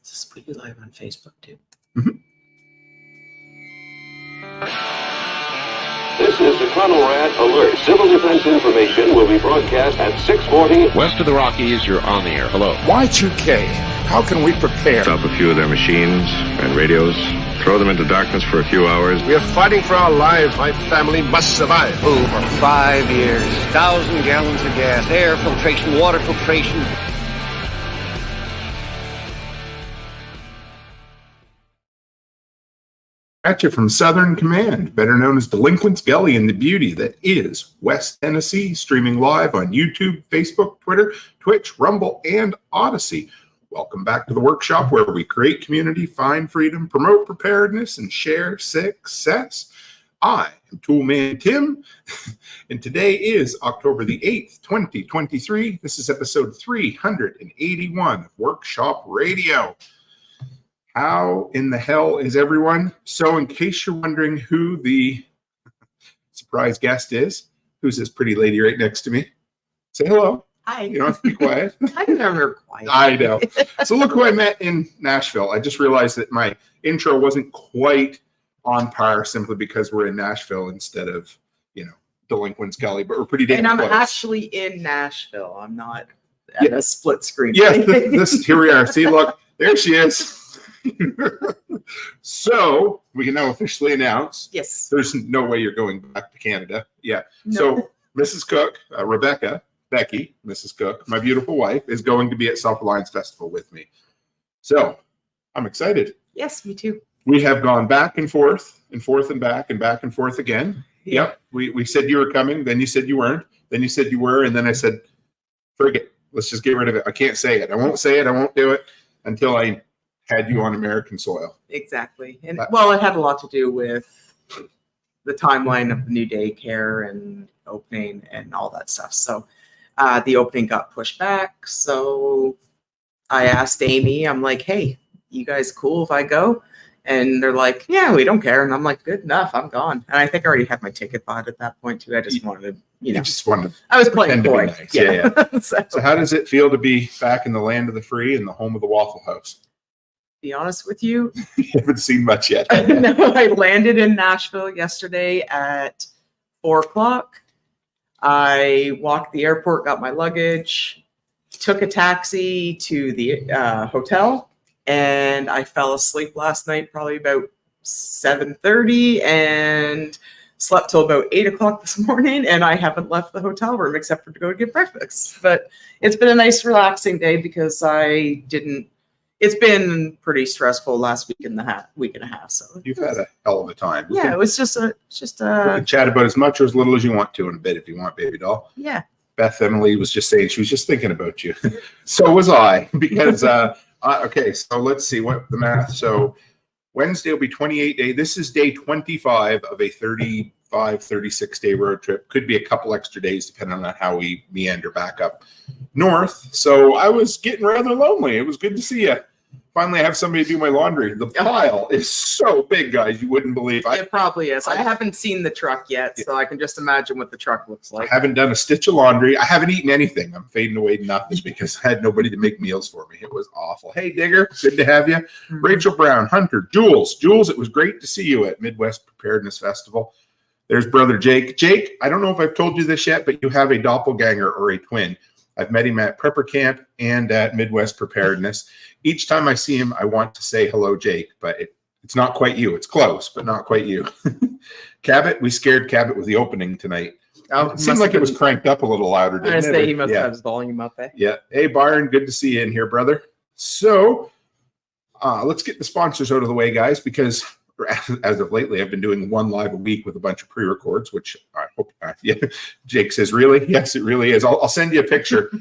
This is pretty live on Facebook too. Mm-hmm. This is the Conrad Alert. Civil defense information will be broadcast at 6:40. West of the Rockies, you're on the air. Hello. Y2K, how can we prepare? Stop a few of their machines and radios. Throw them into darkness for a few hours. We are fighting for our lives. My family must survive. Over 5 years, 1,000 gallons of gas, air filtration, water filtration. At you from Southern Command, better known as Delinquents Gully and the beauty that is West Tennessee, streaming live on YouTube, Facebook, Twitter, Twitch, Rumble, and Odyssey. Welcome back to the workshop where we create community, find freedom, promote preparedness, and share success. I am Toolman Tim, and today is October the 8th, 2023. This is episode 381 of Workshop Radio. How in the hell is everyone? So in case you're wondering who the surprise guest is, who's this pretty lady right next to me? Say hello. Hi. You don't have to be quiet. I'm never quiet. I know. So look who I met in Nashville. I just realized that my intro wasn't quite on par simply because we're in Nashville instead of, Delinquents Gully, but we're pretty damn And I'm close. actually in Nashville. I'm not at a split screen. Yes, here we are. See, look, there she is. So we can now officially announce. Yes. There's no way you're going back to Canada. Yeah. No. So Mrs. Cook, Becky, Mrs. Cook, my beautiful wife, is going to be at Self-Reliance Festival with me. So I'm excited. Yes, me too. We have gone back and forth and back and forth again. Yeah. Yep. We said you were coming. Then you said you weren't. Then you said you were. And then I said, forget it. Let's just get rid of it. I can't say it. I won't say it. I won't do it until I had you on American soil. Exactly. And well, it had a lot to do with the timeline of the new daycare and opening and all that stuff. So the opening got pushed back. So I asked Amy, I'm like, hey, you guys cool if I go? And they're like, yeah, we don't care. And I'm like, good enough. I'm gone. And I think I already had my ticket bought at that point too. I just wanted to, I was playing coy. Nice. Yeah. So how does it feel to be back in the land of the free and the home of the Waffle House? Be honest with you, You haven't seen much yet. No, I landed in Nashville yesterday at 4:00. I walked the airport, got my luggage, took a taxi to the hotel, and I fell asleep last night, probably about 7:30, and slept till about 8:00 this morning, and I haven't left the hotel room except for to go get breakfast. But it's been a nice, relaxing day because it's been pretty stressful last week and a half. So You've had a hell of a time. Yeah, it was just we can chat about as much or as little as you want to in a bit if you want, baby doll. Yeah. Beth Emily was just saying she was just thinking about you. So was I, because okay, so let's see what the math. So Wednesday will be 28 day. This is day 25 of a 36 day road trip. Could be a couple extra days depending on how we meander back up north. So I was getting rather lonely. It was good to see you. Finally, I have somebody to do my laundry. The pile is so big, guys, you wouldn't believe. It probably is. I haven't seen the truck yet, so I can just imagine what the truck looks like. I haven't done a stitch of laundry. I haven't eaten anything. I'm fading away to nothing because I had nobody to make meals for me. It was awful. Hey, Digger, good to have you. Mm-hmm. Rachel Brown, Hunter, Jules, it was great to see you at Midwest Preparedness Festival. There's brother Jake. Jake, I don't know if I've told you this yet, but you have a doppelganger or a twin. I've met him at Prepper Camp and at Midwest Preparedness. Each time I see him, I want to say hello, Jake, but it's not quite you. It's close, but not quite you. Cabot, we scared Cabot with the opening tonight. It seemed like it was cranked up a little louder, didn't it? I say he must have his volume up there. Yeah. Hey, Byron, good to see you in here, brother. So let's get the sponsors out of the way, guys, because as of lately, I've been doing one live a week with a bunch of pre-records, which I hope, yeah. Jake says, really? Yes, it really is. I'll send you a picture.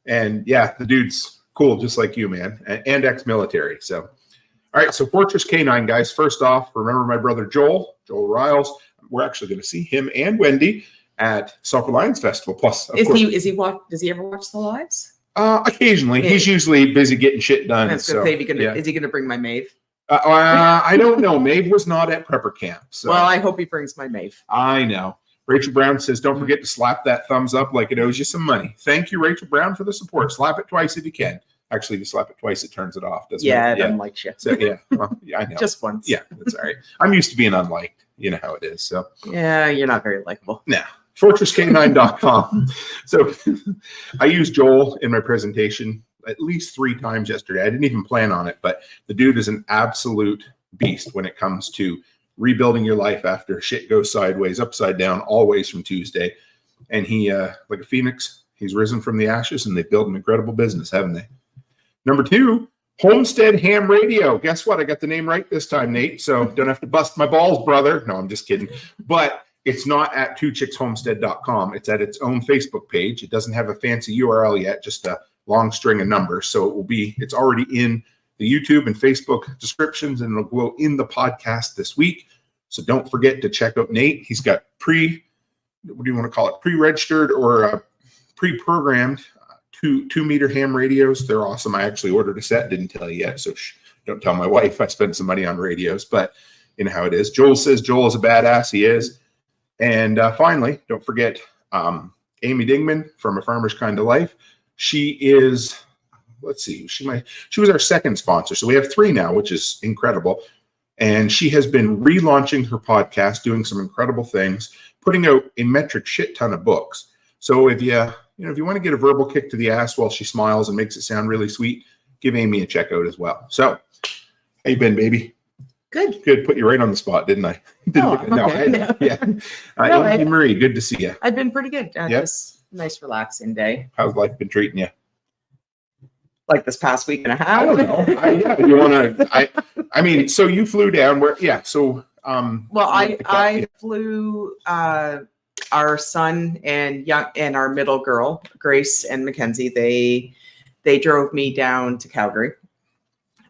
And yeah, the dude's cool, just like you, man, and ex-military. So, all right. So Fortress K9, guys, first off, remember my brother, Joel Riles. We're actually going to see him and Wendy at Self-Reliance Festival. Plus, does he ever watch the lives? Occasionally. He's usually busy getting shit done. Is he going to bring my Maeve? I don't know. Maeve was not at Prepper Camp. So. Well, I hope he brings my Maeve. I know. Rachel Brown says, don't forget to slap that thumbs up like it owes you some money. Thank you, Rachel Brown, for the support. Slap it twice if you can. Actually, if you slap it twice, it turns it off, doesn't Yeah, it? it unlikes you. So, yeah. Well, yeah, I know. Just once. Yeah, that's all right. I'm used to being unliked. You know how it is. So, Yeah, you're not very likable. nah. FortressK9.com. So, I used Joel in my presentation at least 3 times yesterday. I didn't even plan on it, but the dude is an absolute beast when it comes to rebuilding your life after shit goes sideways, upside down, always from Tuesday. And he, like a phoenix, he's risen from the ashes, and they've built an incredible business, haven't they? Number 2, Homestead Ham Radio. Guess what? I got the name right this time, Nate. So don't have to bust my balls, brother. No, I'm just kidding. But it's not at twochickshomestead.com. It's at its own Facebook page. It doesn't have a fancy URL yet, just a long string of numbers. So it's already in the YouTube and Facebook descriptions, and it'll go in the podcast this week. So don't forget to check out Nate. He's got what do you want to call it? Pre-registered or pre-programmed 2-meter ham radios. They're awesome. I actually ordered a set. Didn't tell you yet. So don't tell my wife I spent some money on radios, but you know how it is. Joel says Joel is a badass. He is. And finally, don't forget Amy Dingman from A Farmer's Kind of Life. She is, let's see, she was our second sponsor. So we have 3 now, which is incredible. And she has been relaunching her podcast, doing some incredible things, putting out a metric shit ton of books. So if you want to get a verbal kick to the ass while she smiles and makes it sound really sweet, give Amy a check out as well. So, how you been, baby? Good. Good. Put you right on the spot, didn't I? Okay. Yeah. Amy Marie, good to see you. I've been pretty good. Just nice, relaxing day. How's life been treating you? Like this past week and a half. I don't know. You want to? I mean, so you flew down where? Yeah. So. Well, I flew our son and our middle girl, Grace and Mackenzie. They drove me down to Calgary.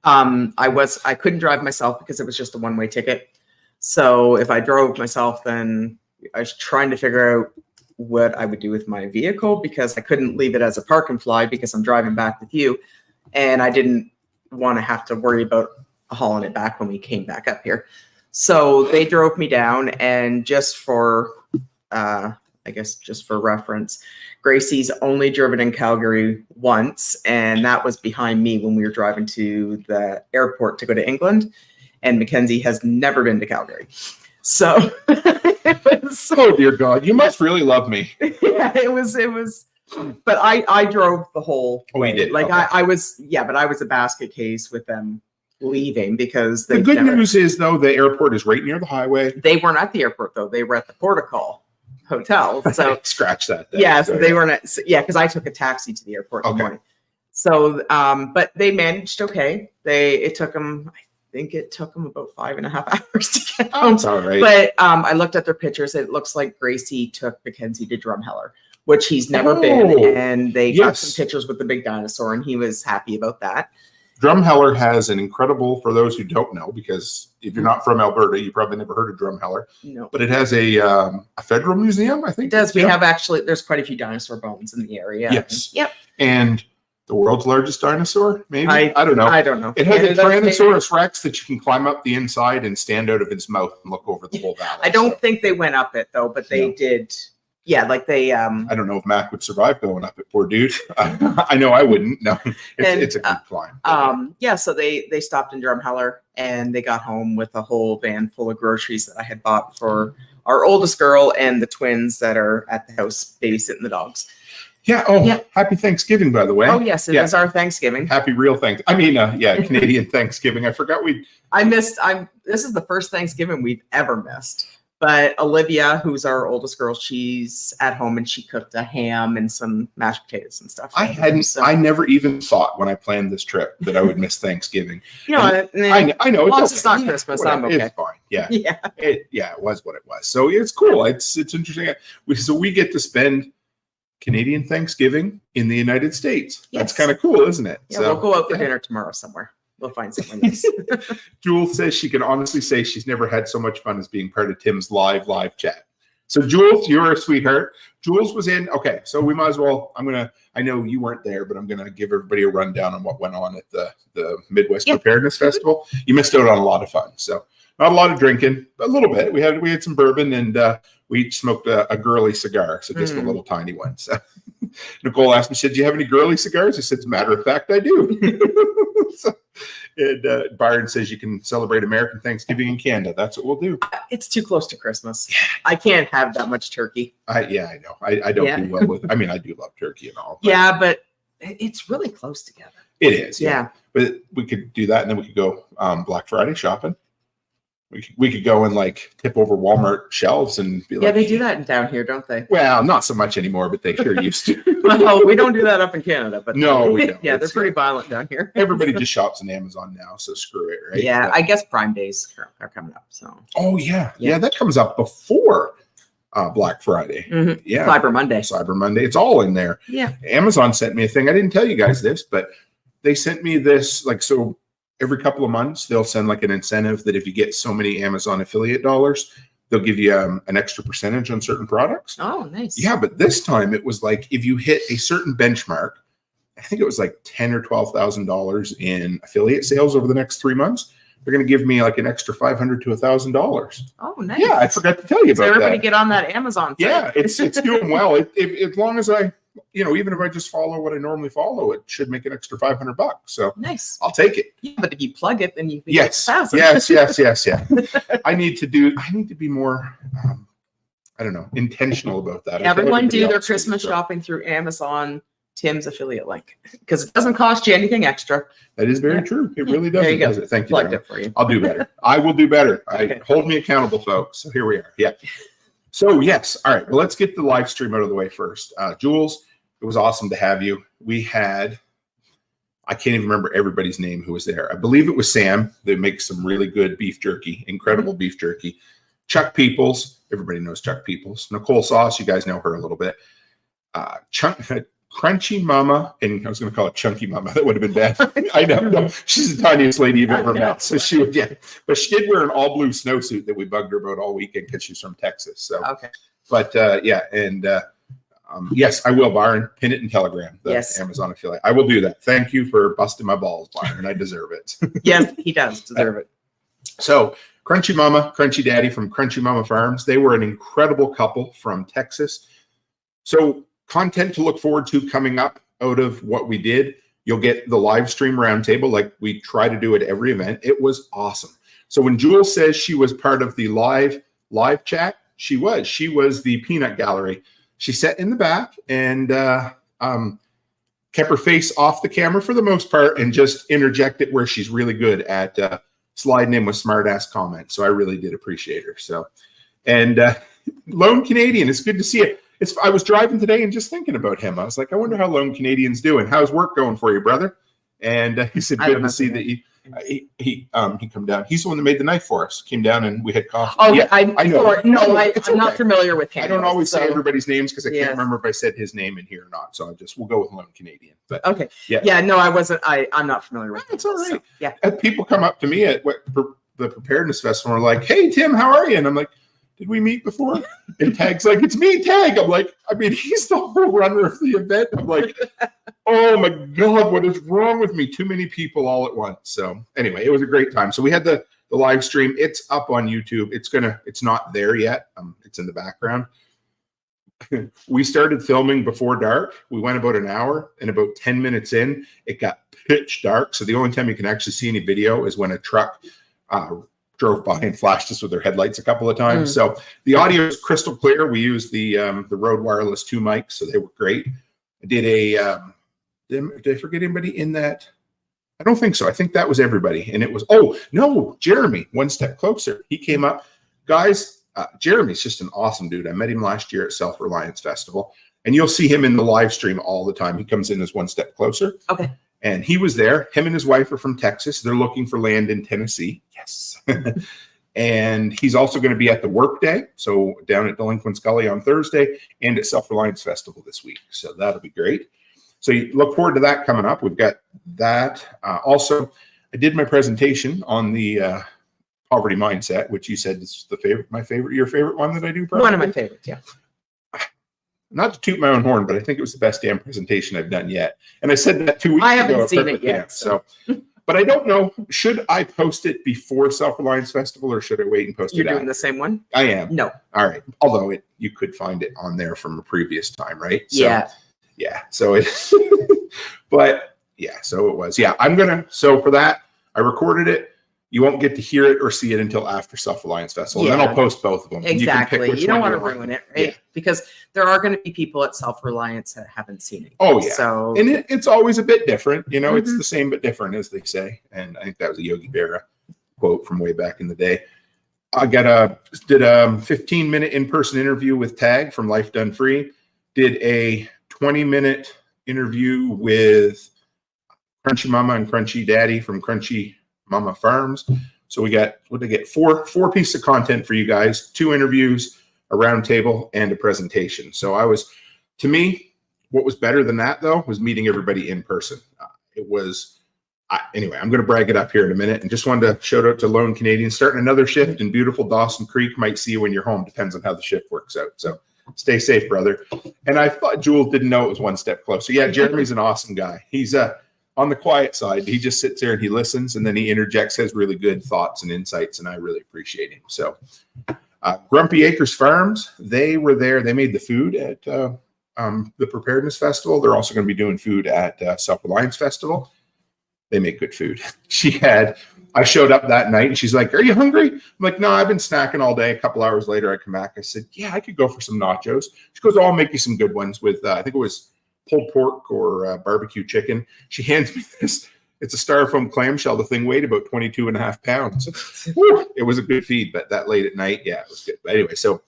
I couldn't drive myself because it was just a one-way ticket. So if I drove myself, then I was trying to figure out what I would do with my vehicle, because I couldn't leave it as a park and fly because I'm driving back with you, and I didn't want to have to worry about hauling it back when we came back up here. So they drove me down, and just for reference, Gracie's only driven in Calgary once, and that was behind me when we were driving to the airport to go to England, and Mackenzie has never been to Calgary. So oh dear God, you must really love me. Yeah, it was, but I drove the whole way. You did? Like okay. I was a basket case with them leaving, because the good news is, though, the airport is right near the highway. They weren't at the airport, though. They were at the Protocol Hotel. So scratch that then. Yeah, so they weren't at, because I took a taxi to the airport in the morning. So but they managed okay. It took them about 5.5 hours to get home. That's all right. But I looked at their pictures. It looks like Gracie took Mackenzie to Drumheller, which he's never been, and they got some pictures with the big dinosaur, and he was happy about that. Drumheller has an incredible, for those who don't know, because if you're not from Alberta, you probably never heard of Drumheller. No. But it has a federal museum, I think. It does. We have there's quite a few dinosaur bones in the area. Yes. Yep. And the world's largest dinosaur, maybe? I don't know. I don't know. It has a Tyrannosaurus Rex that you can climb up the inside and stand out of its mouth and look over the whole valley. I don't think they went up it, though, but they did. Yeah, like they. I don't know if Mac would survive going up it, poor dude. I know I wouldn't. No, it's a good climb. Yeah, so they stopped in Drumheller, and they got home with a whole van full of groceries that I had bought for our oldest girl and the twins that are at the house babysitting the dogs. Yeah. Oh, yeah. Happy Thanksgiving, by the way. Oh, yes, it is our Thanksgiving. Happy real Thanksgiving. I mean, Canadian Thanksgiving. I forgot this is the first Thanksgiving we've ever missed. But Olivia, who's our oldest girl, she's at home, and she cooked a ham and some mashed potatoes and stuff. I never even thought when I planned this trip that I would miss Thanksgiving. I know. As long as it's not Christmas, I'm okay. It's fine. Yeah. Yeah. It was what it was. So it's cool. It's interesting. So we get to spend Canadian Thanksgiving in the United States. Yes. That's kind of cool, isn't it? Yeah, we'll go out for dinner tomorrow somewhere. We'll find something nice. Jules says she can honestly say she's never had so much fun as being part of Tim's live chat. So Jules, you're a sweetheart. Jules was in. Okay, so we might as well. I know you weren't there, but I'm gonna give everybody a rundown on what went on at the Midwest Preparedness Festival. You missed out on a lot of fun. So not a lot of drinking, but a little bit. We had some bourbon, and we each smoked a girly cigar, so just a little tiny one. So Nicole asked me, said, do you have any girly cigars? I said, as a matter of fact, I do. So, and Byron says you can celebrate American Thanksgiving in Canada. That's what we'll do. It's too close to Christmas. I can't have that much turkey. I know. I don't do well with, I mean, I do love turkey and all. But Yeah, but it's really close together. it is. Yeah. But we could do that, and then we could go Black Friday shopping. We could go and like tip over Walmart shelves and be like, Yeah, they do that down here, don't they? Well, not so much anymore, but they sure used to. Well, we don't do that up in Canada, but No, we don't. Yeah, they're It's- pretty violent down here. Everybody just shops on Amazon now, so screw it, right? Yeah, But- I guess Prime Days are coming up. So oh yeah, Yeah. that comes up before Black Friday. Mhm. Yeah, Cyber Monday. Cyber Monday. It's all in there. Yeah. Amazon sent me a thing. I didn't tell you guys this, but they sent me this. Like, so every couple of months, they'll send like an incentive that if you get so many Amazon affiliate dollars, they'll give you an extra percentage on certain products. Oh, nice. Yeah, but this time it was like if you hit a certain benchmark, I think it was like $10,000 or $12,000 in affiliate sales over the next 3 months. They're going to give me like an extra $500 to $1,000. Oh, nice. Yeah, I forgot to tell you So about everybody that. get on that Amazon site. Yeah, it's doing well. As long as I, even if I just follow what I normally follow, it should make an extra $500. So Nice. I'll take it. Yeah, but if you plug it, then you can Yes, get 1,000. yes. I need to be more, I don't know, intentional about that. Everyone do Everybody their else Christmas does, so shopping through Amazon Tim's affiliate link because it doesn't cost you anything extra. That is very Yeah. true. It Yeah. really There doesn't, you go. does it? Thank you. Plugged Darren. it for you. I'll do better. I will do better. Okay. Hold me accountable, folks. So here we are. Yeah. So yes. All right. Well, let's get the live stream out of the way first. Jules, it was awesome to have you. We had, I can't even remember everybody's name who was there. I believe it was Sam. They make some really good beef jerky, incredible beef jerky. Chuck Peoples. Everybody knows Chuck Peoples. Nicole Sauce. You guys know her a little bit. Crunchy Mama, and I was going to call it Chunky Mama. That would have been bad. I know. No, she's the tiniest lady you've ever met. So she would, yeah. But she did wear an all blue snowsuit that we bugged her about all weekend because she's from Texas. So, Okay. but yeah, and yes, I will, Byron. Pin it in Telegram, the Yes. Amazon affiliate. I will do that. Thank you for busting my balls, Byron. I deserve it. Yes, he does deserve it. So, Crunchy Mama, Crunchy Daddy from Crunchy Mama Farms. They were an incredible couple from Texas. So, content to look forward to coming up out of what we did. You'll get the live stream roundtable like we try to do at every event. It was awesome. So when Jules says she was part of the live chat, she was the peanut gallery. She sat in the back and kept her face off the camera for the most part and just interjected where she's really good at sliding in with smart ass comments. So I really did appreciate her. So, and Lone Canadian, it's good to see it. I was driving today and just thinking about him. I was like, I wonder how Lone Canadian's doing. How's work going for you, brother? And he said, good to see that he come down. He's the one that made the knife for us. Came down and we had coffee. Oh, yeah, I know. Sorry, no, It's I'm not okay. familiar with him. I don't always say so- everybody's names because I Yes. can't remember if I said his name in here or not. So we'll go with Lone Canadian. But Okay. Yeah. Yeah. No, I wasn't. I'm not familiar with. It's all right. So, yeah. People come up to me at the Preparedness Festival and are like, hey, Tim, how are you? And I'm like, did we meet before? And Tag's like, it's me, Tag. I'm like, I mean, he's the whole runner of the event. I'm like, oh my God, what is wrong with me? Too many people all at once. So anyway, it was a great time. So we had the live stream. It's up on YouTube. It's not there yet. It's in the background. We started filming before dark. We went about an hour, and about 10 minutes in, it got pitch dark. So the only time you can actually see any video is when a truck drove by and flashed us with their headlights a couple of times. So the audio is crystal clear. We used the Rode Wireless 2 mics, so they were great. I did did I forget anybody in that? I don't think so. I think that was everybody. And it was, oh, no, Jeremy, one step closer. He came up. Guys, Jeremy's just an awesome dude. I met him last year at Self-Reliance Festival, and you'll see him in the live stream all the time. He comes in as one step closer. Okay. And he was there. Him and his wife are from Texas. They're looking for land in Tennessee. Yes. And he's also going to be at the work day. So down at Delinquents Gully on Thursday and at Self-Reliance Festival this week. So that'll be great. So you look forward to that coming up. We've got that. Also, I did my presentation on the poverty mindset, which you said is your favorite one that I do. Probably. One of my favorites. Yeah. Not to toot my own horn, but I think it was the best damn presentation I've done yet. And I said that 2 weeks ago. I haven't at seen it Perfect yet, Camp. So, but I don't know. Should I post it before Self-Reliance Festival or should I wait and post You're it doing after? the same one? I am. No. All right. Although you could find it on there from a previous time, right? So, Yeah. Yeah. So it, but yeah, so it was. Yeah, so for that, I recorded it. You won't get to hear it or see it until after Self-Reliance Festival. And then I'll post both of them. And Exactly. You don't want to ruin it, right? Yeah. Because there are going to be people at Self-Reliance that haven't seen it. Oh, yeah. So, and it's always a bit different. It's the same but different, as they say. And I think that was a Yogi Berra quote from way back in the day. I did a 15-minute in-person interview with Tag from Life Done Free. Did a 20-minute interview with Crunchy Mama and Crunchy Daddy from Crunchy Mama Farms. So we got, four pieces of content for you guys, 2 interviews, a round table, and a presentation. So to me, what was better than that though, was meeting everybody in person. Anyway, I'm going to brag it up here in a minute, and just wanted to shout out to Lone Canadian starting another shift in beautiful Dawson Creek. Might see you when you're home. Depends on how the shift works out. So stay safe, brother. And I thought Jules didn't know it was one step closer. Yeah, Jeremy's an awesome guy. He's on the quiet side. He just sits there and he listens, and then he interjects his really good thoughts and insights, and I really appreciate him. So Grumpy Acres Farms, they were there. They made the food at the Preparedness Festival. They're also going to be doing food at Self-Reliance Festival. They make good food. I showed up that night and she's like, "Are you hungry?" I'm like, "No, I've been snacking all day." A couple hours later, I come back. I said, "Yeah, I could go for some nachos." She goes, "Oh, I'll make you some good ones with, I think it was pulled pork or barbecue chicken." She hands me this. It's a styrofoam clamshell. The thing weighed about 22.5 pounds. It was a good feed, but that late at night, yeah, it was good. But anyway, so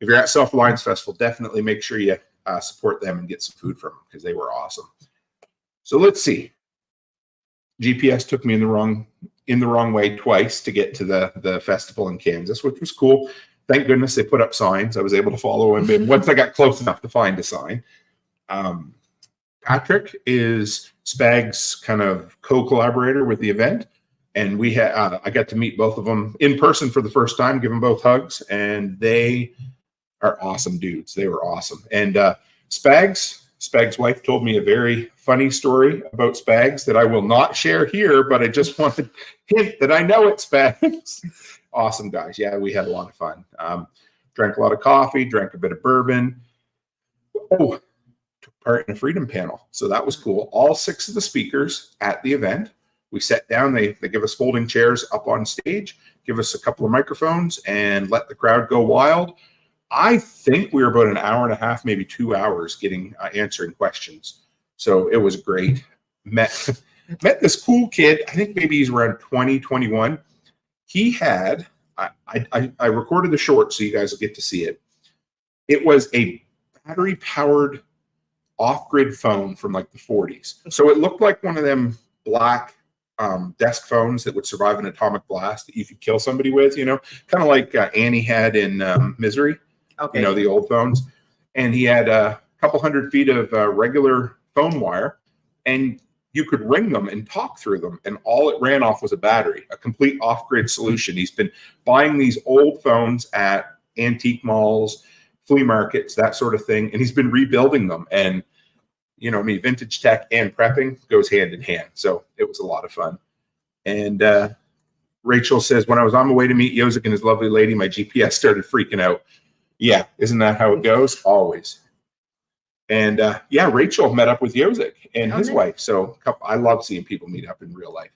if you're at Self-Reliance Festival, definitely make sure you support them and get some food from them, because they were awesome. So let's see. GPS took me in the wrong way twice to get to the festival in Kansas, which was cool. Thank goodness they put up signs. I was able to follow him once I got close enough to find a sign. Patrick is Spag's kind of co-collaborator with the event, and I got to meet both of them in person for the first time, give them both hugs, and they are awesome dudes. They were awesome. And Spag's wife told me a very funny story about Spags that I will not share here, but I just wanted to hint that I know it's Spags. Awesome guys. Yeah, we had a lot of fun. Drank a lot of coffee, drank a bit of bourbon. Oh, took part in a freedom panel. So that was cool. All 6 of the speakers at the event, we sat down. They give us folding chairs up on stage, give us a couple of microphones, and let the crowd go wild. I think we were about an hour and a half, maybe 2 hours answering questions. So it was great. Met this cool kid. I think maybe he's around 20, 21. He had, I recorded the short so you guys will get to see it. It was a battery powered off-grid phone from like the 40s. So it looked like one of them black desk phones that would survive an atomic blast that you could kill somebody with, kind of like Annie had in Misery. Okay. The old phones. And he had a couple 100 feet of regular phone wire, and you could ring them and talk through them, and all it ran off was a battery, a complete off-grid solution. He's been buying these old phones at antique malls, flea markets, that sort of thing, and he's been rebuilding them. And, vintage tech and prepping goes hand in hand. So it was a lot of fun. And Rachel says, when I was on my way to meet Josek and his lovely lady, my GPS started freaking out. Yeah, isn't that how it goes? Always. And Rachel met up with Josek and his wife. So I love seeing people meet up in real life.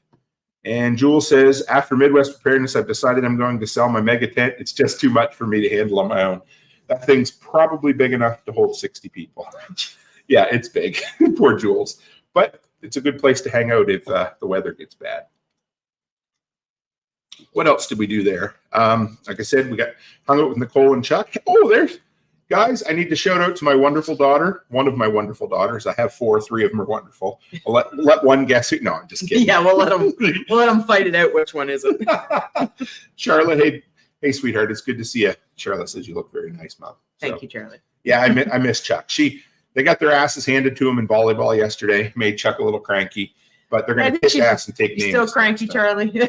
And Jules says, after Midwest Preparedness, I've decided I'm going to sell my mega tent. It's just too much for me to handle on my own. That thing's probably big enough to hold 60 people. Yeah, it's big. Poor Jules. But it's a good place to hang out if the weather gets bad. What else did we do there? Like I said, we got hung out with Nicole and Chuck. Oh, there's guys. I need to shout out to my wonderful daughter. One of my wonderful daughters. I have 4. 3 of them are wonderful. I'll let one guess who. No, I'm just kidding. Yeah, we'll let them fight it out. Which one is it? Charlotte, hey, sweetheart. It's good to see you. Charlotte says you look very nice, Mom. Thank you, Charlie. Yeah, I miss Chuck. They got their asses handed to them in volleyball yesterday. Made Chuck a little cranky, but they're going to kick ass and take names. Still cranky, Charlie.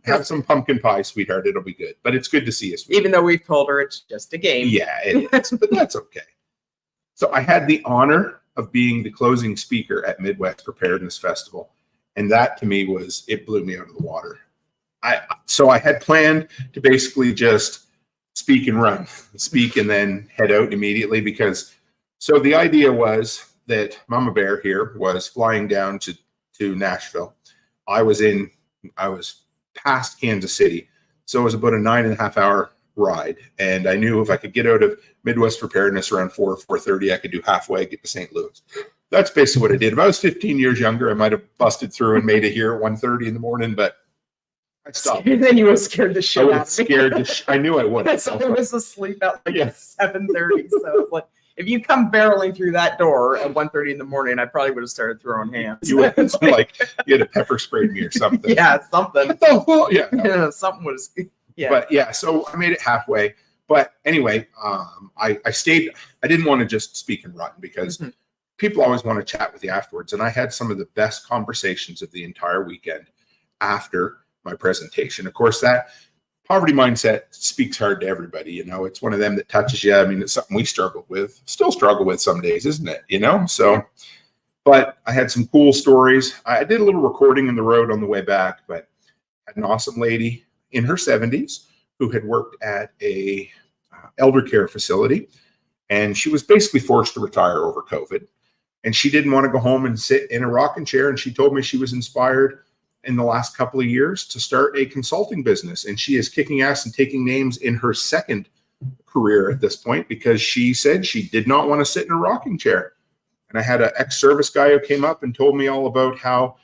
Have some pumpkin pie, sweetheart. It'll be good. But it's good to see you, sweetheart. Even though we've told her it's just a game. Yeah, it is, but that's okay. So I had the honor of being the closing speaker at Midwest Preparedness Festival. And that to me it blew me out of the water. So I had planned to basically just speak and run, speak and then head out immediately so the idea was that Mama Bear here was flying down to Nashville, I was past Kansas City. So it was about a 9.5 hour ride. And I knew if I could get out of Midwest Preparedness around 4:30, I could do halfway, get to St. Louis. That's basically what I did. If I was 15 years younger, I might have busted through and made it here at 1:30 in the morning, but I stopped. And then you were scared the shit I would out have of me. scared I knew I would. So I was asleep at like Yeah. 7:30. So it's like, if you come barreling through that door at 1:30 in the morning, I probably would have started throwing hands. You would have like you had a pepper sprayed me or something. Yeah, something. Oh, well, yeah. Yeah, something was. Yeah. But yeah, so I made it halfway. But anyway, I stayed. I didn't want to just speak and run because people always want to chat with you afterwards. And I had some of the best conversations of the entire weekend after my presentation. Of course, that poverty mindset speaks hard to everybody. You know, it's one of them that touches you. I mean, it's something we struggle with, still struggle with some days, isn't it? You know, so. But I had some cool stories. I did a little recording in the road on the way back, but I had an awesome lady in her 70s who had worked at a elder care facility, and she was basically forced to retire over COVID. And she didn't want to go home and sit in a rocking chair. And she told me she was inspired in the last couple of years to start a consulting business. And she is kicking ass and taking names in her second career at this point because she said she did not want to sit in a rocking chair. And I had an ex-service guy who came up and told me all about how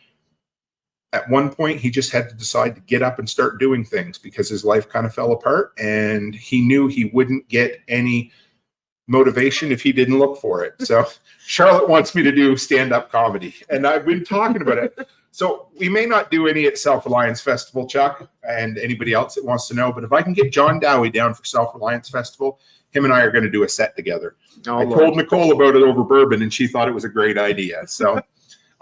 at one point he just had to decide to get up and start doing things because his life kind of fell apart, and he knew he wouldn't get any motivation if he didn't look for it. So Charlotte wants me to do stand-up comedy, and I've been talking about it. So we may not do any at Self-Reliance Festival, Chuck, and anybody else that wants to know, but if I can get John Dowie down for Self-Reliance Festival, him and I are going to do a set together. I told Nicole about it over bourbon, and she thought it was a great idea. So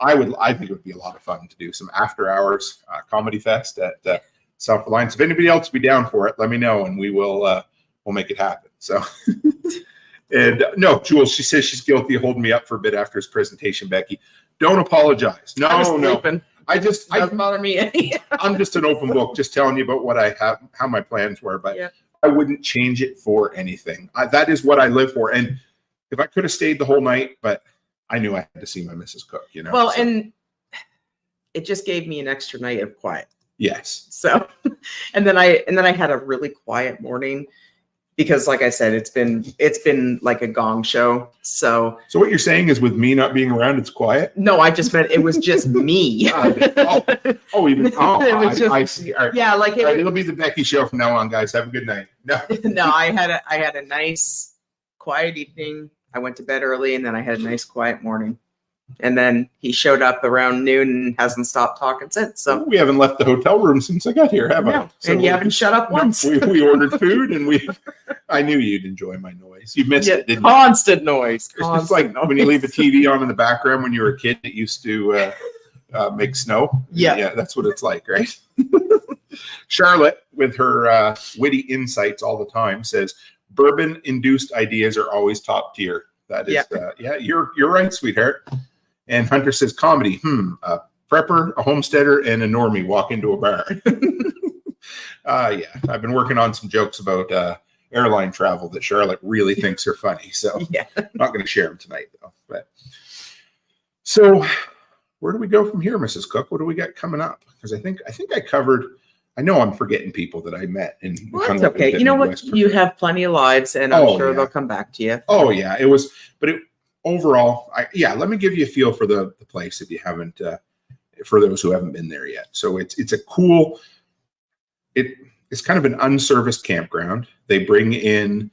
I think it would be a lot of fun to do some after hours comedy fest at Self-Reliance. If anybody else would be down for it, let me know, and we'll make it happen. So, and no, Jules, she says she's guilty of holding me up for a bit after his presentation. Becky, don't apologize. No. Doesn't bother me any. I'm just an open book, just telling you about what I have, how my plans were, but yeah. I wouldn't change it for anything. That is what I live for. And if I could have stayed the whole night, but I knew I had to see my Mrs. Cook, you know. Well, so. And it just gave me an extra night of quiet. Yes. So, and then I had a really quiet morning because, like I said, it's been like a gong show. So what you're saying is, with me not being around, it's quiet? No, I just meant it was just me. It was just, I see. All right. Yeah, like it'll be the Becky show from now on, guys. Have a good night. No, no, I had a nice quiet evening. I went to bed early, and then I had a nice quiet morning. And then he showed up around noon and hasn't stopped talking since. So we haven't left the hotel room since I got here, have I? So and you haven't shut up once. We ordered food, and I knew you'd enjoy my noise. You missed it, didn't you? Constant noise. It's just like when you leave a TV on in the background when you were a kid that used to make snow. Yeah, that's what it's like, right? Charlotte, with her witty insights all the time, says bourbon-induced ideas are always top tier. That is, you're right, sweetheart. And Hunter says comedy. A prepper, a homesteader, and a normie walk into a bar. I've been working on some jokes about airline travel that Charlotte really thinks are funny. So I'm not going to share them tonight, though. But so where do we go from here, Mrs. Cook? What do we got coming up? Because I think I covered. I know I'm forgetting people that I met. Well, that's okay. You know what? You have plenty of lives, and I'm sure they'll come back to you. Oh, yeah. It was, but overall, let me give you a feel for the place if you haven't, for those who haven't been there yet. So it's a cool, it's kind of an unserviced campground. They bring in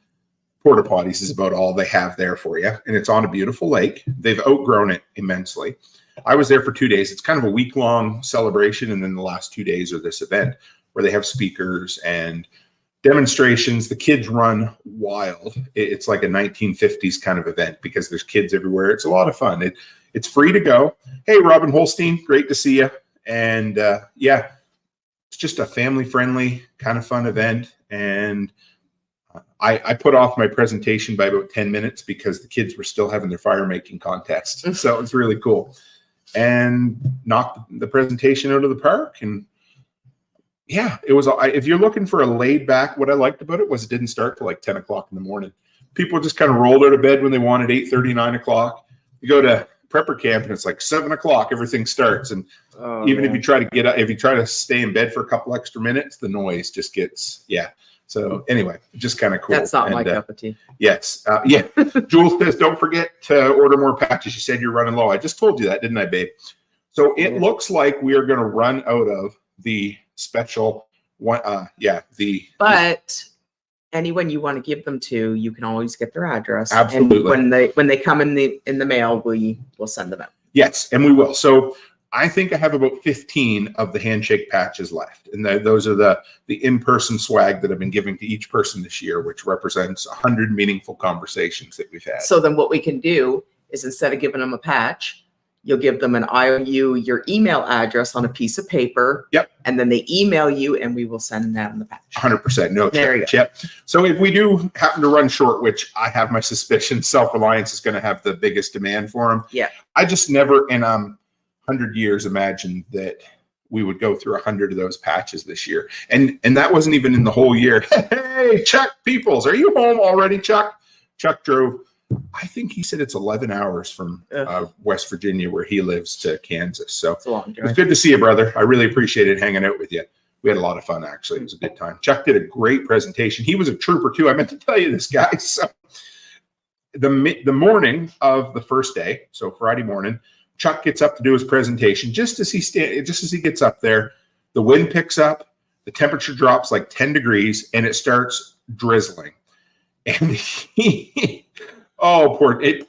porta potties is about all they have there for you. And it's on a beautiful lake. They've outgrown it immensely. I was there for 2 days. It's kind of a week-long celebration, and then the last 2 days are this event where they have speakers and demonstrations. The kids run wild. It's like a 1950s kind of event because there's kids everywhere. It's a lot of fun. It's free to go. Hey, Robin Holstein, great to see you. And it's just a family-friendly kind of fun event. And I put off my presentation by about 10 minutes because the kids were still having their fire making contest. So it's really cool. And knocked the presentation out of the park. And it was, if you're looking for a laid back, what I liked about it was it didn't start till like 10 o'clock in the morning. People just kind of rolled out of bed when they wanted, 8:30, 9 o'clock. You go to prepper camp and it's like 7 o'clock, everything starts. And if you try to get up, if you try to stay in bed for a couple extra minutes, the noise just gets, So anyway, just kind of cool. That's not my cup of tea. Yes. Jules says, don't forget to order more patches. You said you're running low. I just told you that, didn't I, babe? So it looks like we are going to run out of the special one. But anyone you want to give them to, you can always get their address. Absolutely. And when they come in the mail, we'll send them out. Yes, and we will. So I think I have about 15 of the handshake patches left. And those are the in-person swag that I've been giving to each person this year, which represents 100 meaningful conversations that we've had. So then what we can do is instead of giving them a patch, you'll give them an IOU, your email address on a piece of paper. Yep. And then they email you and we will send them the patch. 100%. No there charge. Yep. So if we do happen to run short, which I have my suspicion Self-Reliance is going to have the biggest demand for them. Yeah. I just never in 100 years imagined that we would go through 100 of those patches this year. And that wasn't even in the whole year. Hey, Chuck Peoples, are you home already, Chuck? Chuck drove, I think he said it's 11 hours from West Virginia, where he lives, to Kansas. So it's a long drive. It's good to see you, brother. I really appreciated hanging out with you. We had a lot of fun, actually. It was a good time. Chuck did a great presentation. He was a trooper, too. I meant to tell you this, guys. So the morning of the first day, so Friday morning, Chuck gets up to do his presentation. Just as he gets up there, the wind picks up, the temperature drops like 10 degrees, and it starts drizzling. And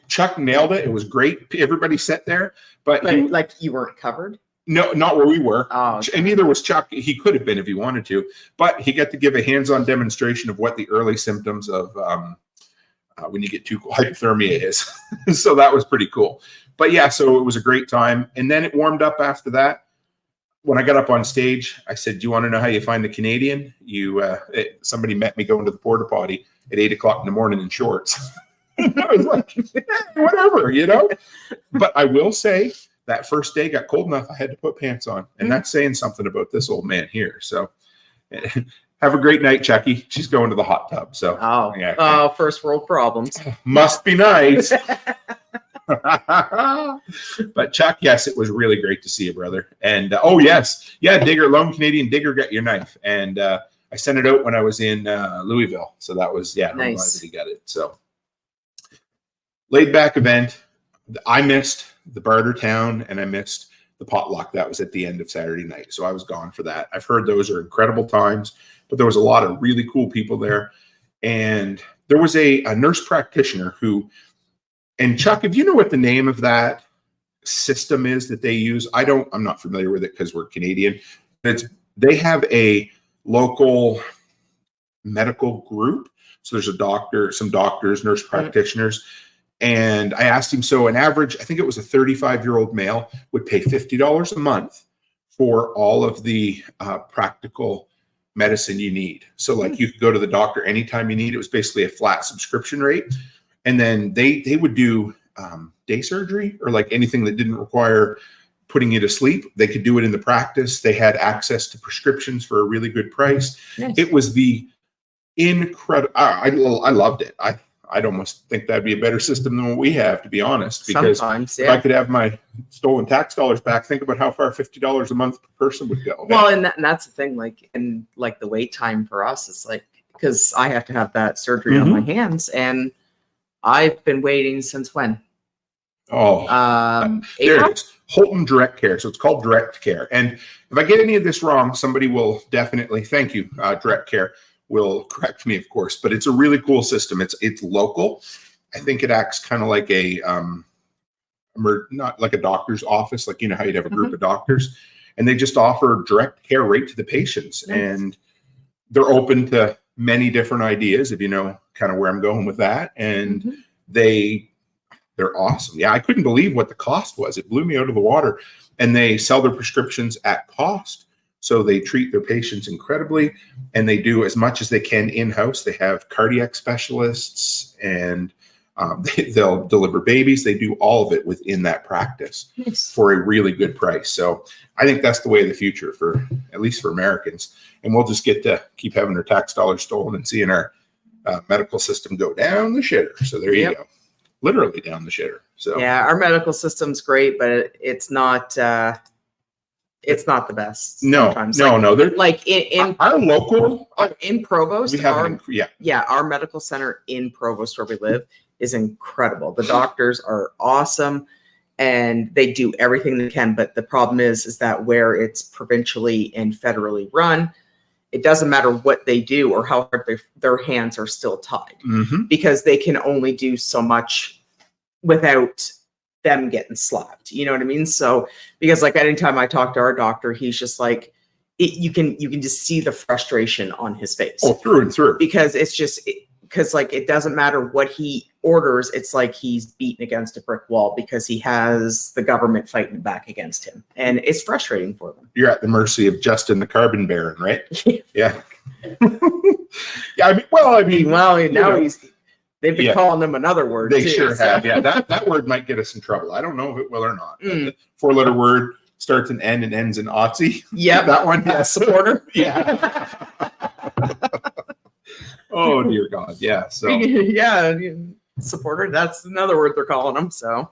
Chuck nailed it. It was great. Everybody sat there, but like you weren't covered. No, not where we were. Oh, okay. And neither was Chuck. He could have been if he wanted to, but he got to give a hands-on demonstration of what the early symptoms of when you get too cold, hypothermia is. So that was pretty cool. But yeah, so it was a great time. And then it warmed up after that. When I got up on stage, I said, do you want to know how you find a Canadian? Somebody met me going to the porta potty at 8 o'clock in the morning in shorts. I was like, whatever, But I will say that first day got cold enough, I had to put pants on. And that's saying something about this old man here. So have a great night, Chucky. She's going to the hot tub. So first world problems. Must be nice. But Chuck, yes, it was really great to see you, brother. And Digger, Lone Canadian Digger got your knife. And I sent it out when I was in Louisville. So that was, nice. I'm glad that he got it. So laid back event. I missed the Barter Town and I missed the potluck. That was at the end of Saturday night. So I was gone for that. I've heard those are incredible times, but there was a lot of really cool people there. And there was a nurse practitioner who, and Chuck, if you know what the name of that system is that they use, I'm not familiar with it because we're Canadian. They have a local medical group. So there's some doctors, nurse practitioners. And I asked him, so an average, I think it was a 35-year-old male would pay $50 a month for all of the practical medicine you need. So like you could go to the doctor anytime you need. It was basically a flat subscription rate. And then they would do day surgery or like anything that didn't require putting you to sleep. They could do it in the practice. They had access to prescriptions for a really good price. Nice. It was the incredible. I loved it. I'd almost think that'd be a better system than what we have, to be honest. Because if I could have my stolen tax dollars back, think about how far $50 a month per person would go. Well, and that's the thing. Like the wait time for us is like, because I have to have that surgery on my hands, and I've been waiting since when? There it is. Holton Direct Care. So it's called Direct Care. And if I get any of this wrong, somebody will definitely, thank you, Direct Care, will correct me, of course. But it's a really cool system. It's local. I think it acts kind of like not like a doctor's office, like, how you'd have a group of doctors. And they just offer direct care right to the patients. Nice. And they're open to many different ideas, if you know kind of where I'm going with that. And they're awesome. Yeah, I couldn't believe what the cost was. It blew me out of the water. And they sell their prescriptions at cost. So they treat their patients incredibly, and they do as much as they can in-house. They have cardiac specialists, and they'll deliver babies. They do all of it within that practice for a really good price. So I think that's the way of the future, for at least for Americans. And we'll just get to keep having our tax dollars stolen and seeing our medical system go down the shitter. So there you go. literally down the shitter. So Yeah, our medical system's great, but it's not the best. no, sometimes. no. They're Like in our local. in Provost, We have our medical center in Provost where we live is incredible. The doctors are awesome and they do everything they can. But the problem is that where it's provincially and federally run, it doesn't matter what they do or how hard their hands are still tied because they can only do so much without them getting slapped. You know what I mean? So because like anytime I talk to our doctor, he's just like, you can just see the frustration on his face. Oh, through and through. Because it's just because like it doesn't matter what he orders. It's like he's beaten against a brick wall because he has the government fighting back against him, and it's frustrating for them. You're at the mercy of Justin the Carbon Baron, right? Yeah. Yeah. Now they've been calling him another word. They too, sure so. have. Yeah. That word might get us in trouble. I don't know if it will or not. 4-letter word starts in N and ends in Otzi. Yeah. That one. Yeah. Supporter. Yeah. Oh dear God. Yeah. So yeah. Supporter. That's another word they're calling them. So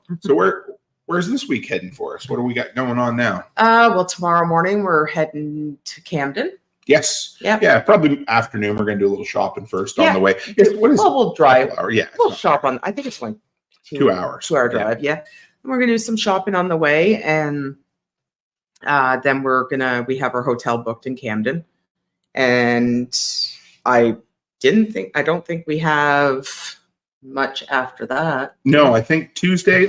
where's this week heading for us? What do we got going on now? Well, tomorrow morning we're heading to Camden. Yes. Yeah. Yeah. Probably afternoon. We're going to do a little shopping first on the way. We'll drive. Yeah. We'll shop on. I think it's like 2 hours. 2 hour drive. Yeah. And we're gonna do some shopping on the way, and then we have our hotel booked in Camden, and I don't think we have much after that. No, I think Tuesday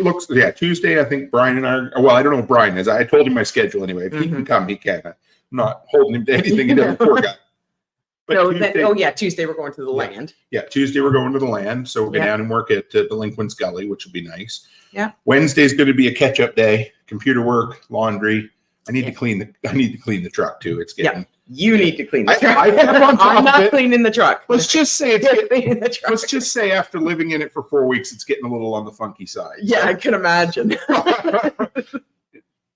Tuesday, I think Brian and I, well, I don't know what Brian is. I told him my schedule anyway. If he can come, he can. I'm not holding him to anything he doesn't, poor guy. But Tuesday we're going to the land. Yeah, Tuesday we're going to the land. So we'll go down and work at Delinquent's Gully, which will be nice. Yeah. Wednesday's going to be a catch-up day. Computer work, laundry. I need to clean the truck too. It's getting. You need to clean the truck. I'm not cleaning the truck. Let's just say cleaning the truck. Let's just say after living in it for 4 weeks, it's getting a little on the funky side. Yeah, so. I can imagine.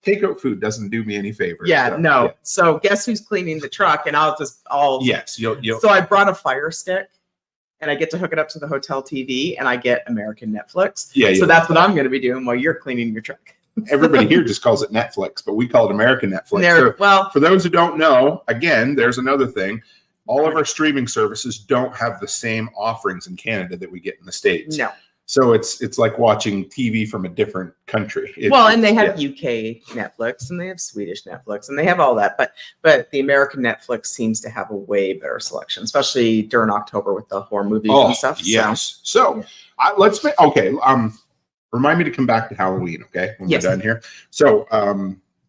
Takeout food doesn't do me any favors. Yeah, no. Yeah. So guess who's cleaning the truck? And yes, you'll. So I brought a Fire Stick, and I get to hook it up to the hotel TV, and I get American Netflix. Yeah. So that's what I'm going to be doing while you're cleaning your truck. Everybody here just calls it Netflix, but we call it American Netflix. So, for those who don't know, again, there's another thing. All of our streaming services don't have the same offerings in Canada that we get in the States. No. So it's like watching TV from a different country. And they have UK Netflix and they have Swedish Netflix and they have all that, but the American Netflix seems to have a way better selection, especially during October with the horror movies and stuff. Yes. So remind me to come back to Halloween, okay? When we're done here. So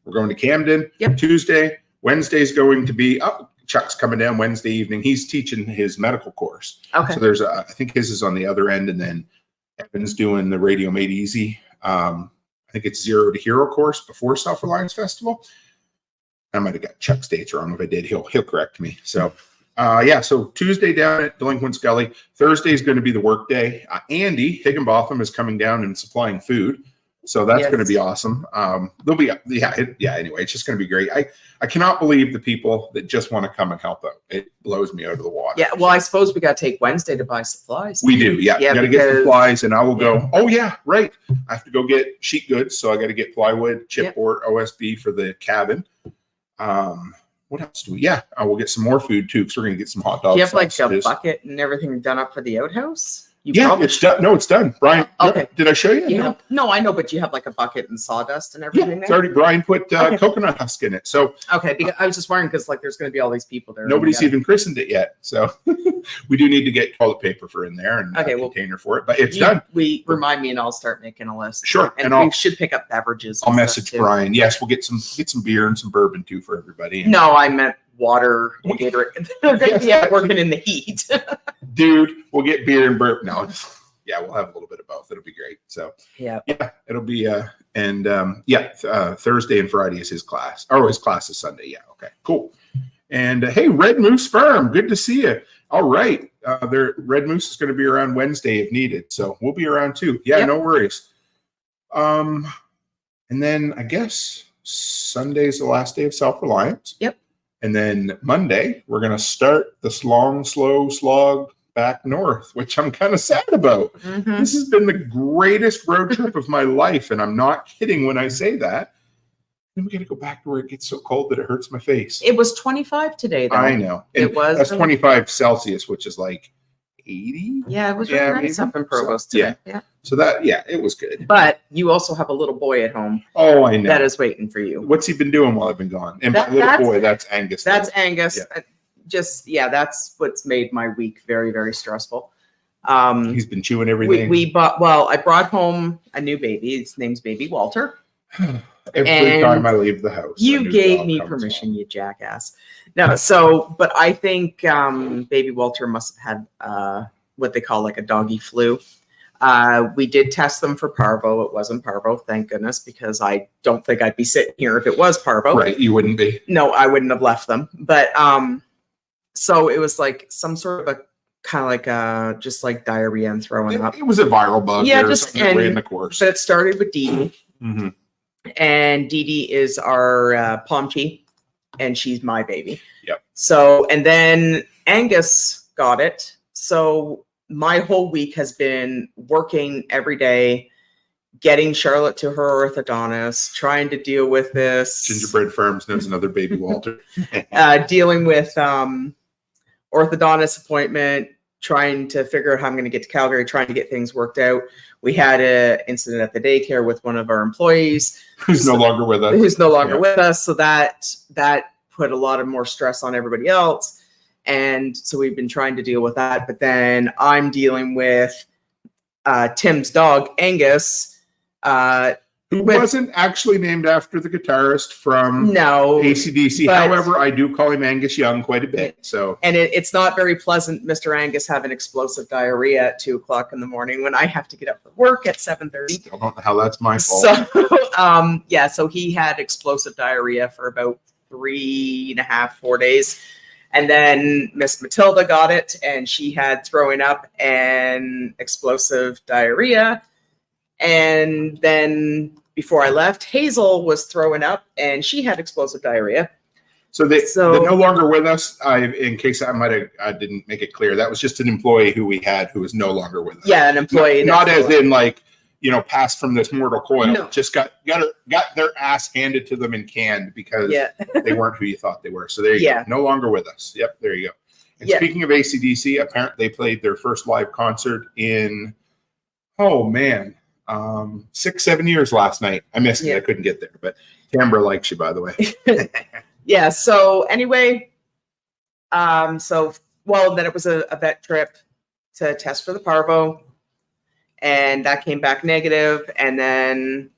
we're going to Camden Tuesday. Wednesday's going to be Chuck's coming down Wednesday evening. He's teaching his medical course. Okay. So there's I think his is on the other end, and then Evan's doing the Radio Made Easy. I think it's 0 to Hero course before Self-Reliance Festival. I might have got Chuck's dates wrong. If I did, he'll correct me. So so Tuesday down at Delinquent's Gully. Thursday is going to be the work day. Andy Higginbotham is coming down and supplying food. So that's going to be awesome. There'll be, anyway, it's just going to be great. I cannot believe the people that just want to come and help out. It blows me out of the water. Yeah. Well, I suppose we got to take Wednesday to buy supplies. We do. Yeah. Got to get supplies and I will go, right. I have to go get sheet goods. So I got to get plywood, chipboard, OSB for the cabin. What else do we? I will get some more food too, because we're going to get some hot dogs. Do you have like a bucket and everything done up for the outhouse? It's done. No, it's done. Brian, did I show you? No, I know, but you have like a bucket and sawdust and everything. Yeah, it's already. Brian put coconut husk in it. So because I was just wondering because like there's going to be all these people there. Nobody's even christened it yet, so we do need to get toilet paper for in there and a container for it. But it's done. Remind me, and I'll start making a list. Sure, and we should pick up beverages. I'll message Brian. Yes, we'll get some beer and some bourbon too for everybody. No, I meant water and Gatorade. They're going to be working in the heat. Dude, we'll get beer and bourbon. No. We'll have a little bit of both. It'll be great. So it'll be Thursday and Friday is his class. Or his class is Sunday. Yeah. Okay. Cool. And hey, Red Moose Farm, good to see you. All right. Red Moose is going to be around Wednesday if needed. So we'll be around too. Yeah, no worries. And then I guess Sunday's the last day of Self-Reliance. Yep. And then Monday, we're going to start this long, slow slog back north, which I'm kind of sad about. Mhm. This has been the greatest road trip of my life, and I'm not kidding when I say that. Then we got to go back to where it gets so cold that it hurts my face. It was 25 today, though. I know. And It was. that's 25 Celsius, which is like 80. Yeah, it was really nice maybe. up in Provost So, today. Yeah. So that, it was good. But you also have a little boy at home Oh, I know. that is waiting for you. What's he been doing while I've been gone? And my little That's- boy, that's Angus. That's Angus. Yeah. That's what's made my week very, very stressful. He's been chewing everything. I brought home a new baby. His name's Baby Walter. Every and time I leave the house. a You new gave dog me comes permission, home. you jackass. No, but I think Baby Walter must have had what they call like a doggy flu. We did test them for parvo. It wasn't parvo, thank goodness, because I don't think I'd be sitting here if it was parvo. Right, you wouldn't be. No, I wouldn't have left them. But so it was like some sort of a kind of like just like diarrhea and throwing up. It was a viral bug. Yeah, or just something that ran the course. But it started with Dee Dee. Mm-hmm. And Dee Dee is our Pomchi, and she's my baby. Yep. So, and then Angus got it. So my whole week has been working every day, getting Charlotte to her orthodontist, trying to deal with this. Gingerbread Farms knows another Baby Walter. Dealing with orthodontist appointment, trying to figure out how I'm going to get to Calgary, trying to get things worked out. We had an incident at the daycare with one of our employees Who's no longer with us. Who's no longer with us. So that put a lot of more stress on everybody else. And so we've been trying to deal with that. But then I'm dealing with Tim's dog, Angus. Who wasn't actually named after the guitarist from AC/DC. However, I do call him Angus Young quite a bit. So, and it's not very pleasant, Mr. Angus having explosive diarrhea at 2:00 in the morning when I have to get up for work at 7:30. I don't know how that's my fault. So, so he had explosive diarrhea for about 3.5, 4 days. And then Miss Matilda got it, and she had throwing up and explosive diarrhea. And then before I left, Hazel was throwing up, and she had explosive diarrhea. So they're no longer with us. In case I didn't make it clear, that was just an employee who we had who is no longer with us. Yeah, an employee. Not as in like, passed from this mortal coil. No. Just got their ass handed to them and canned because they weren't who you thought they were. So there you go. No longer with us. Yep, there you go. And speaking of AC/DC, apparently they played their first live concert in, 6-7 years last night. I missed it. I couldn't get there, but Canberra likes you, by the way. Yeah. So anyway, then it was a vet trip to test for the parvo, and that came back negative. And then,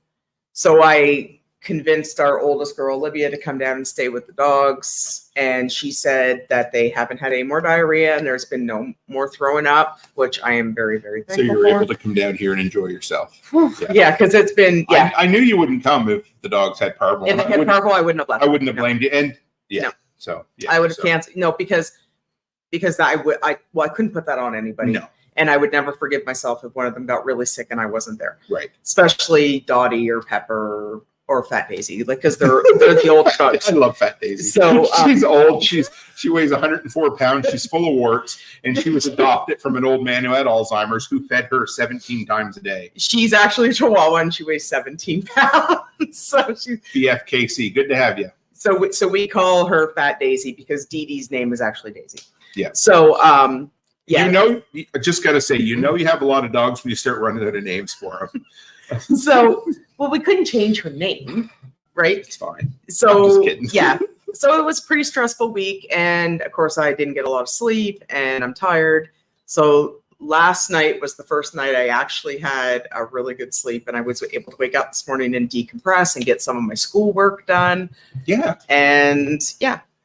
so I convinced our oldest girl, Olivia, to come down and stay with the dogs. And she said that they haven't had any more diarrhea and there's been no more throwing up, which I am very, very thankful So you were able to come down here and enjoy yourself. Yeah, because it's been, I knew you wouldn't come if the dogs had parvo. If they had parvo, I wouldn't have left. I wouldn't have blamed you. And I would have canceled. No, because I couldn't put that on anybody. No. And I would never forgive myself if one of them got really sick and I wasn't there. Right. Especially Dottie or Pepper or Fat Daisy, because they're the old dogs. I love Fat Daisy. So she's old. She weighs 104 pounds. She's full of warts, and she was adopted from an old man who had Alzheimer's, who fed her 17 times a day. She's actually a Chihuahua, and she weighs 17 pounds. So she's BFKC. Good to have you. So we call her Fat Daisy because Dee Dee's name is actually Daisy. Yeah. So yeah. I just got to say, you have a lot of dogs when you start running out of names for them. So, we couldn't change her name, right? It's fine. So, I'm just kidding. Yeah. So it was a pretty stressful week. And of course, I didn't get a lot of sleep and I'm tired. So last night was the first night I actually had a really good sleep. And I was able to wake up this morning and decompress and get some of my schoolwork done. Yeah. And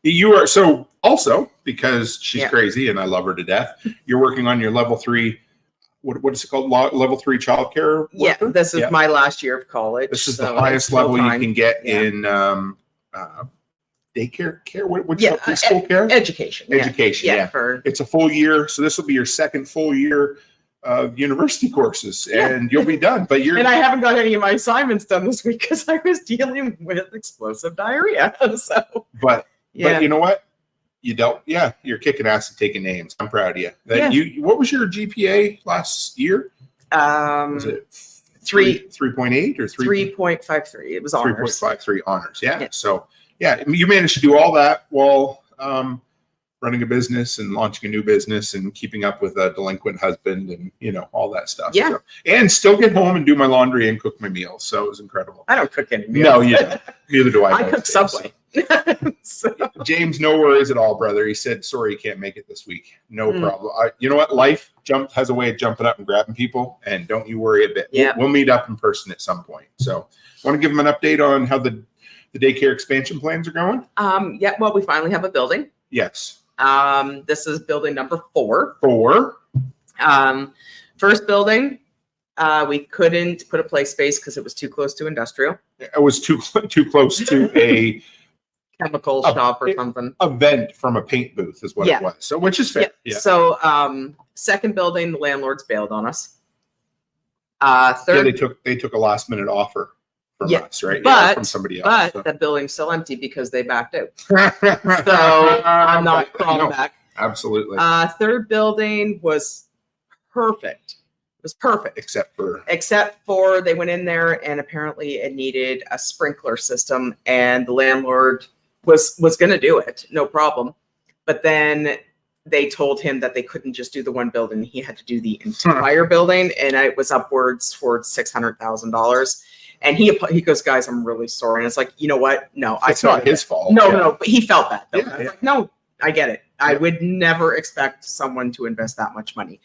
you are. So also, because she's crazy and I love her to death, you're working on your level 3. What is it called? Level 3 childcare worker? Yeah, this is my last year of college. This is the highest level you can get in daycare care. What's school care? Education. Education. Yeah. It's a full year, so this will be your second full year of university courses, and you'll be done. But and I haven't got any of my assignments done this week because I was dealing with explosive diarrhea. So, but you know what? You don't. Yeah, you're kicking ass and taking names. I'm proud of you. Yeah. What was your GPA last year? Was it 3.8 or 3.53? It was honors. 3.53 honors. Yeah. So yeah, you managed to do all that while running a business and launching a new business and keeping up with a delinquent husband and all that stuff. Yeah. So, and still get home and do my laundry and cook my meals. So it was incredible. I don't cook any meals. No, you don't. Neither do I. I cook Subway. So. James, no worries at all, brother. He said, sorry, you can't make it this week. No problem. You know what? Life has a way of jumping up and grabbing people, and don't you worry a bit. Yeah. We'll meet up in person at some point. So want to give them an update on how the daycare expansion plans are going? Yeah, well, we finally have a building. Yes. This is building number 4. 4. First building, we couldn't put a play space because it was too close to industrial. It was too close to a chemical shop or something. A vent from a paint booth is what it was. So, which is fair. Yeah. So, second building, the landlords bailed on us. Third, they took a last minute offer from us, right? But from somebody else. But the building's still empty because they backed out. So I'm not crawling back. Absolutely. Third building was perfect. It was perfect. Except for they went in there and apparently it needed a sprinkler system, and the landlord was going to do it, no problem. But then they told him that they couldn't just do the one building; he had to do the entire building, and it was upwards towards $600,000. And he goes, guys, I'm really sorry. And it's like, you know what? No, it's not his fault. No, but he felt that. Though. Yeah. Like, no, I get it. I would never expect someone to invest that much money.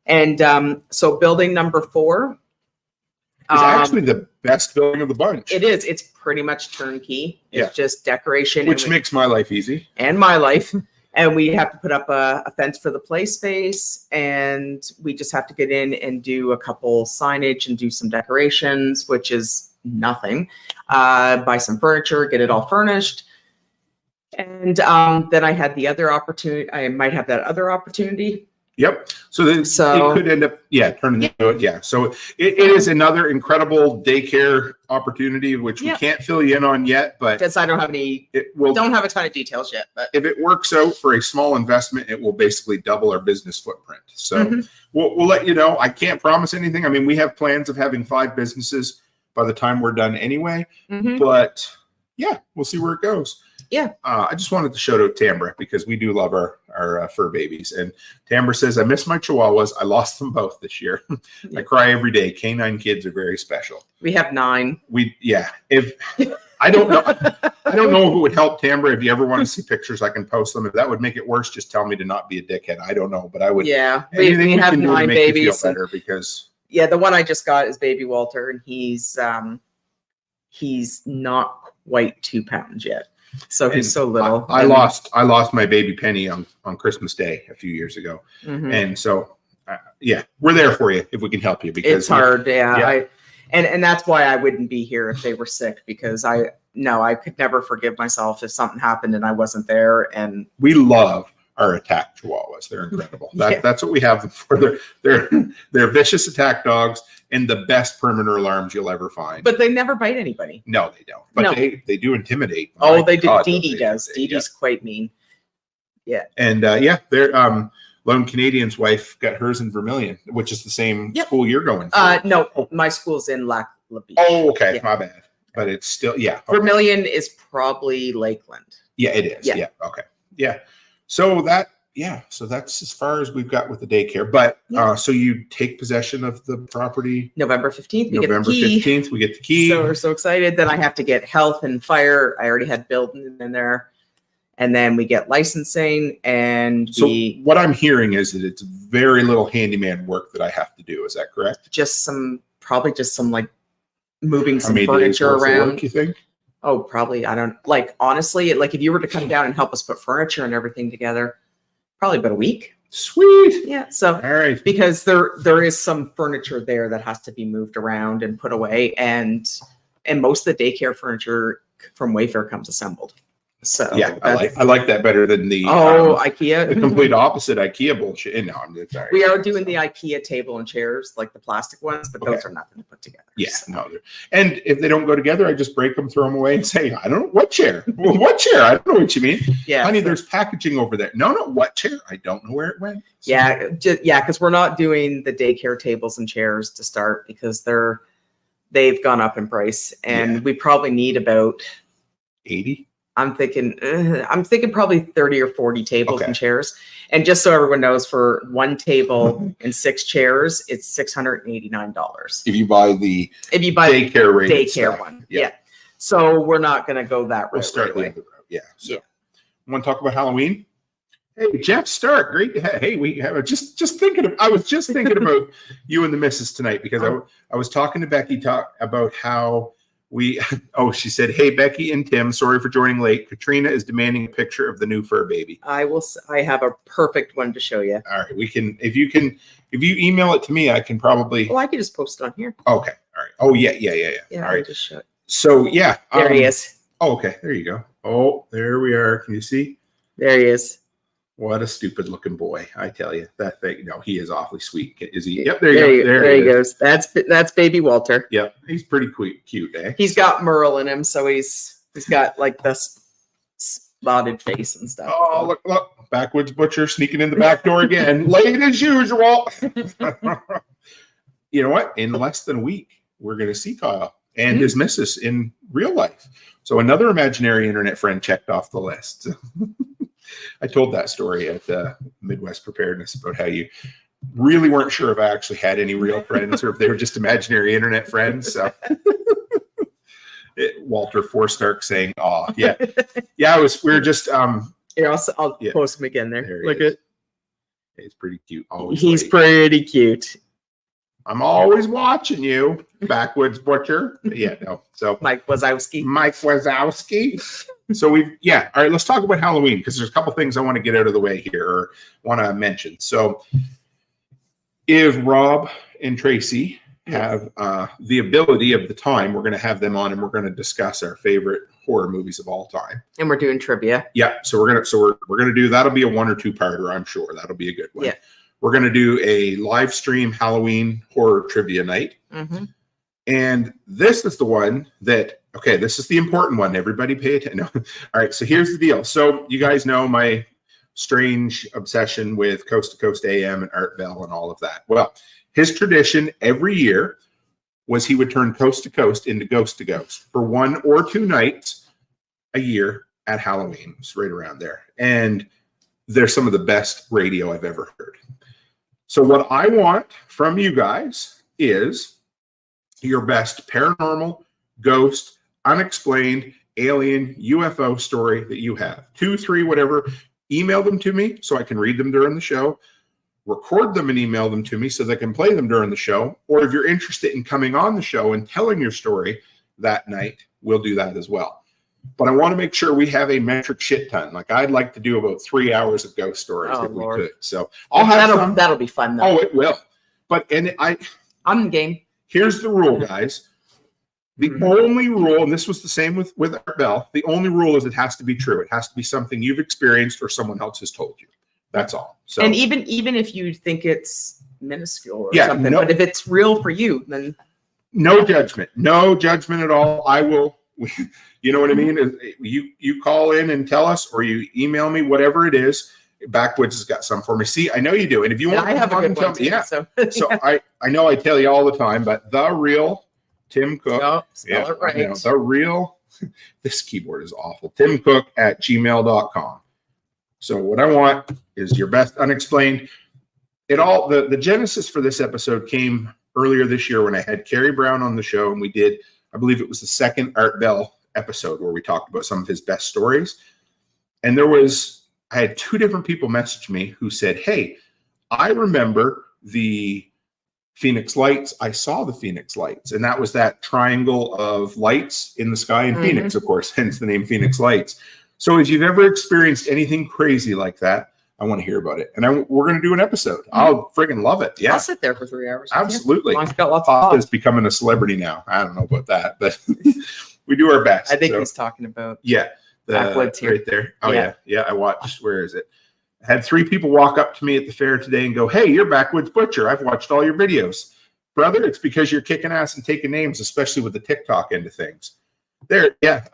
And so building number 4 is actually the best building of the bunch. It is. It's pretty much turnkey. It's just decoration. Which makes my life easy. And my life. And we have to put up a fence for the play space, and we just have to get in and do a couple signage and do some decorations, which is nothing. Buy some furniture, get it all furnished. And then I had the other opportunity. I might have that other opportunity. Yep. So it could end up, turning into it. Yeah. So it is another incredible daycare opportunity, which we can't fill you in on yet, but because I don't have a ton of details yet, but if it works out for a small investment, it will basically double our business footprint. So we'll let you know. I can't promise anything. I mean, we have plans of having 5 businesses by the time we're done anyway, but yeah, we'll see where it goes. Yeah. I just wanted to shout out Tambra because we do love our fur babies. And Tambra says, I miss my Chihuahuas. I lost them both this year. I cry every day. Canine kids are very special. We have 9. If I don't know if it would help Tambra. If you ever want to see pictures, I can post them. If that would make it worse, just tell me to not be a dickhead. I don't know, but I would. Yeah. We have 9 babies. You feel better because the one I just got is baby Walter, and he's not quite 2 pounds yet. So he's so little. I lost my baby Penny on Christmas Day a few years ago, and so we're there for you if we can help you because it's hard. And that's why I wouldn't be here if they were sick, because I could never forgive myself if something happened and I wasn't there. And we love our attack Chihuahuas. They're incredible. That's what we have them for. They're vicious attack dogs and the best perimeter alarms you'll ever find. But they never bite anybody. No, they don't. But they do intimidate. Oh, they do. Dee Dee does. Dee Dee's quite mean. Yeah. And they're Lone Canadian's wife got hers in Vermilion, which is the same school you're going for. No, my school's in Lac La Biche. Oh, okay. Yeah. My bad. But it's still, okay. Vermilion is probably Lakeland. Yeah, it is. Yeah. Okay. Yeah. So that's as far as we've got with the daycare. But so you take possession of the property November 15th. November 15th, we get the key. So we're so excited. Then I have to get health and fire. I already had building in there. And then we get licensing, and what I'm hearing is that it's very little handyman work that I have to do. Is that correct? Probably just some like moving some furniture around. Work, you think? Oh, probably. I don't honestly, if you were to come down and help us put furniture and everything together, probably about a week. Sweet. Yeah. So, all right. Because there is some furniture there that has to be moved around and put away. And most of the daycare furniture from Wayfair comes assembled. So Yeah, I like that better than the IKEA. the complete opposite IKEA bullshit. And no, I'm just sorry. We are doing the IKEA table and chairs, like the plastic ones, but those Okay. are nothing to put together. Yeah, so. no. And if they don't go together, I just break them, throw them away, and say, I don't know what chair. Well, what chair? I don't know what you mean. Yeah, Honey, there's packaging over there. No, what chair? I don't know where it went. So, yeah, because we're not doing the daycare tables and chairs to start because they've gone up in price, and we probably need about 80. I'm thinking probably 30 or 40 tables Okay. and chairs. And just so everyone knows, for one table and 6 chairs, it's $689. If you buy the daycare rated stuff. one. Yeah. So we're not going to go that route. We'll start the right other route. Yeah. So, Yeah. Want to talk about Halloween? Hey, Jeff Stark, great to have. Hey, we have I was just thinking about you and the missus tonight because I was talking to Becky about how she said, hey, Becky and Tim, sorry for joining late. Katrina is demanding a picture of the new fur baby. I have a perfect one to show you. All right. If you email it to me, I can probably. Well, I can just post it on here. Okay. All right. Oh, yeah. Yeah. All I'll right. just show it. So, yeah. There he is. Oh, okay. There you go. Oh, there we are. Can you see? There he is. What a stupid looking boy. I tell you that thing. No, he is awfully sweet. Is he? Yep. There you go. There he goes. That's baby Walter. Yep. He's pretty cute, eh? He's got Merle in him. So he's got like this spotted face and stuff. Oh, look. Backwoods Butcher sneaking in the back door again. Late as usual. You know what? In less than a week, we're going to see Kyle and his missus in real life. So another imaginary internet friend checked off the list. I told that story at Midwest Preparedness about how you really weren't sure if I actually had any real friends or if they were just imaginary internet friends. So Walter Forstark saying, "Oh, yeah, yeah." We were just Here, I'll post him again there. Look at. He's pretty cute. Always He's pretty cute. I'm always watching you, Backwoods Butcher. Yeah, no. So Mike Wazowski. So all right, let's talk about Halloween because there's a couple things I want to get out of the way here or want to mention. So if Rob and Tracy have the ability of the time, we're going to have them on and we're going to discuss our favorite horror movies of all time. And we're doing trivia. Yeah, so we're gonna do that'll be a 1 or 2 parter, I'm sure. That'll be a good one. Yeah. We're gonna do a live stream Halloween horror trivia night. Mm-hmm. And this is the one this is the important one. Everybody pay attention. No. All right, so here's the deal. So you guys know my strange obsession with Coast to Coast AM and Art Bell and all of that. Well, his tradition every year was he would turn Coast to Coast into Ghost to Ghost for 1 or 2 nights a year at Halloween. It's right around there. And they're some of the best radio I've ever heard. So what I want from you guys is your best paranormal, ghost, unexplained, alien, UFO story that you have. 2, 3, whatever. Email them to me so I can read them during the show. Record them and email them to me so they can play them during the show. Or if you're interested in coming on the show and telling your story that night, we'll do that as well. But I want to make sure we have a metric shit ton. Like I'd like to do about 3 hours of ghost stories if we could. So I'll have some. That'll be fun though. Oh, it will. But I'm the game. Here's the rule, guys. The only rule, and this was the same with Art Bell, the only rule is it has to be true. It has to be something you've experienced or someone else has told you. That's all. So, and even if you think it's minuscule or something, but if it's real for you, then no judgment at all. I will, you know what I mean? You call in and tell us, or you email me, whatever it is. Backwoods has got some for me. See, I know you do. And if you want I have a good one too, so I know I tell you all the time, but the real Tim Cook. Spell it right. The real, this keyboard is awful. Tim Cook at gmail.com. So what I want is your best unexplained. The genesis for this episode came earlier this year when I had Carrie Brown on the show, and we did, I believe it was the second Art Bell episode where we talked about some of his best stories. And I had 2 different people message me who said, hey, I remember the Phoenix Lights. I saw the Phoenix Lights. And that was that triangle of lights in the sky in Phoenix, of course, hence the name Phoenix Lights. So if you've ever experienced anything crazy like that, I want to hear about it. And we're going to do an episode. I'll friggin' love it. Yeah. I'll sit there for 3 hours. Absolutely. As got lots of Papa's becoming a celebrity now. I don't know about that, but we do our best. I think he's talking about. Yeah. Backwoods here. Right there. Oh Yeah. yeah. I watched. Where is it? I had 3 people walk up to me at the fair today and go, "Hey, you're Backwoods Butcher. I've watched all your videos, brother. It's because you're kicking ass and taking names, especially with the TikTok end of things." There, yeah.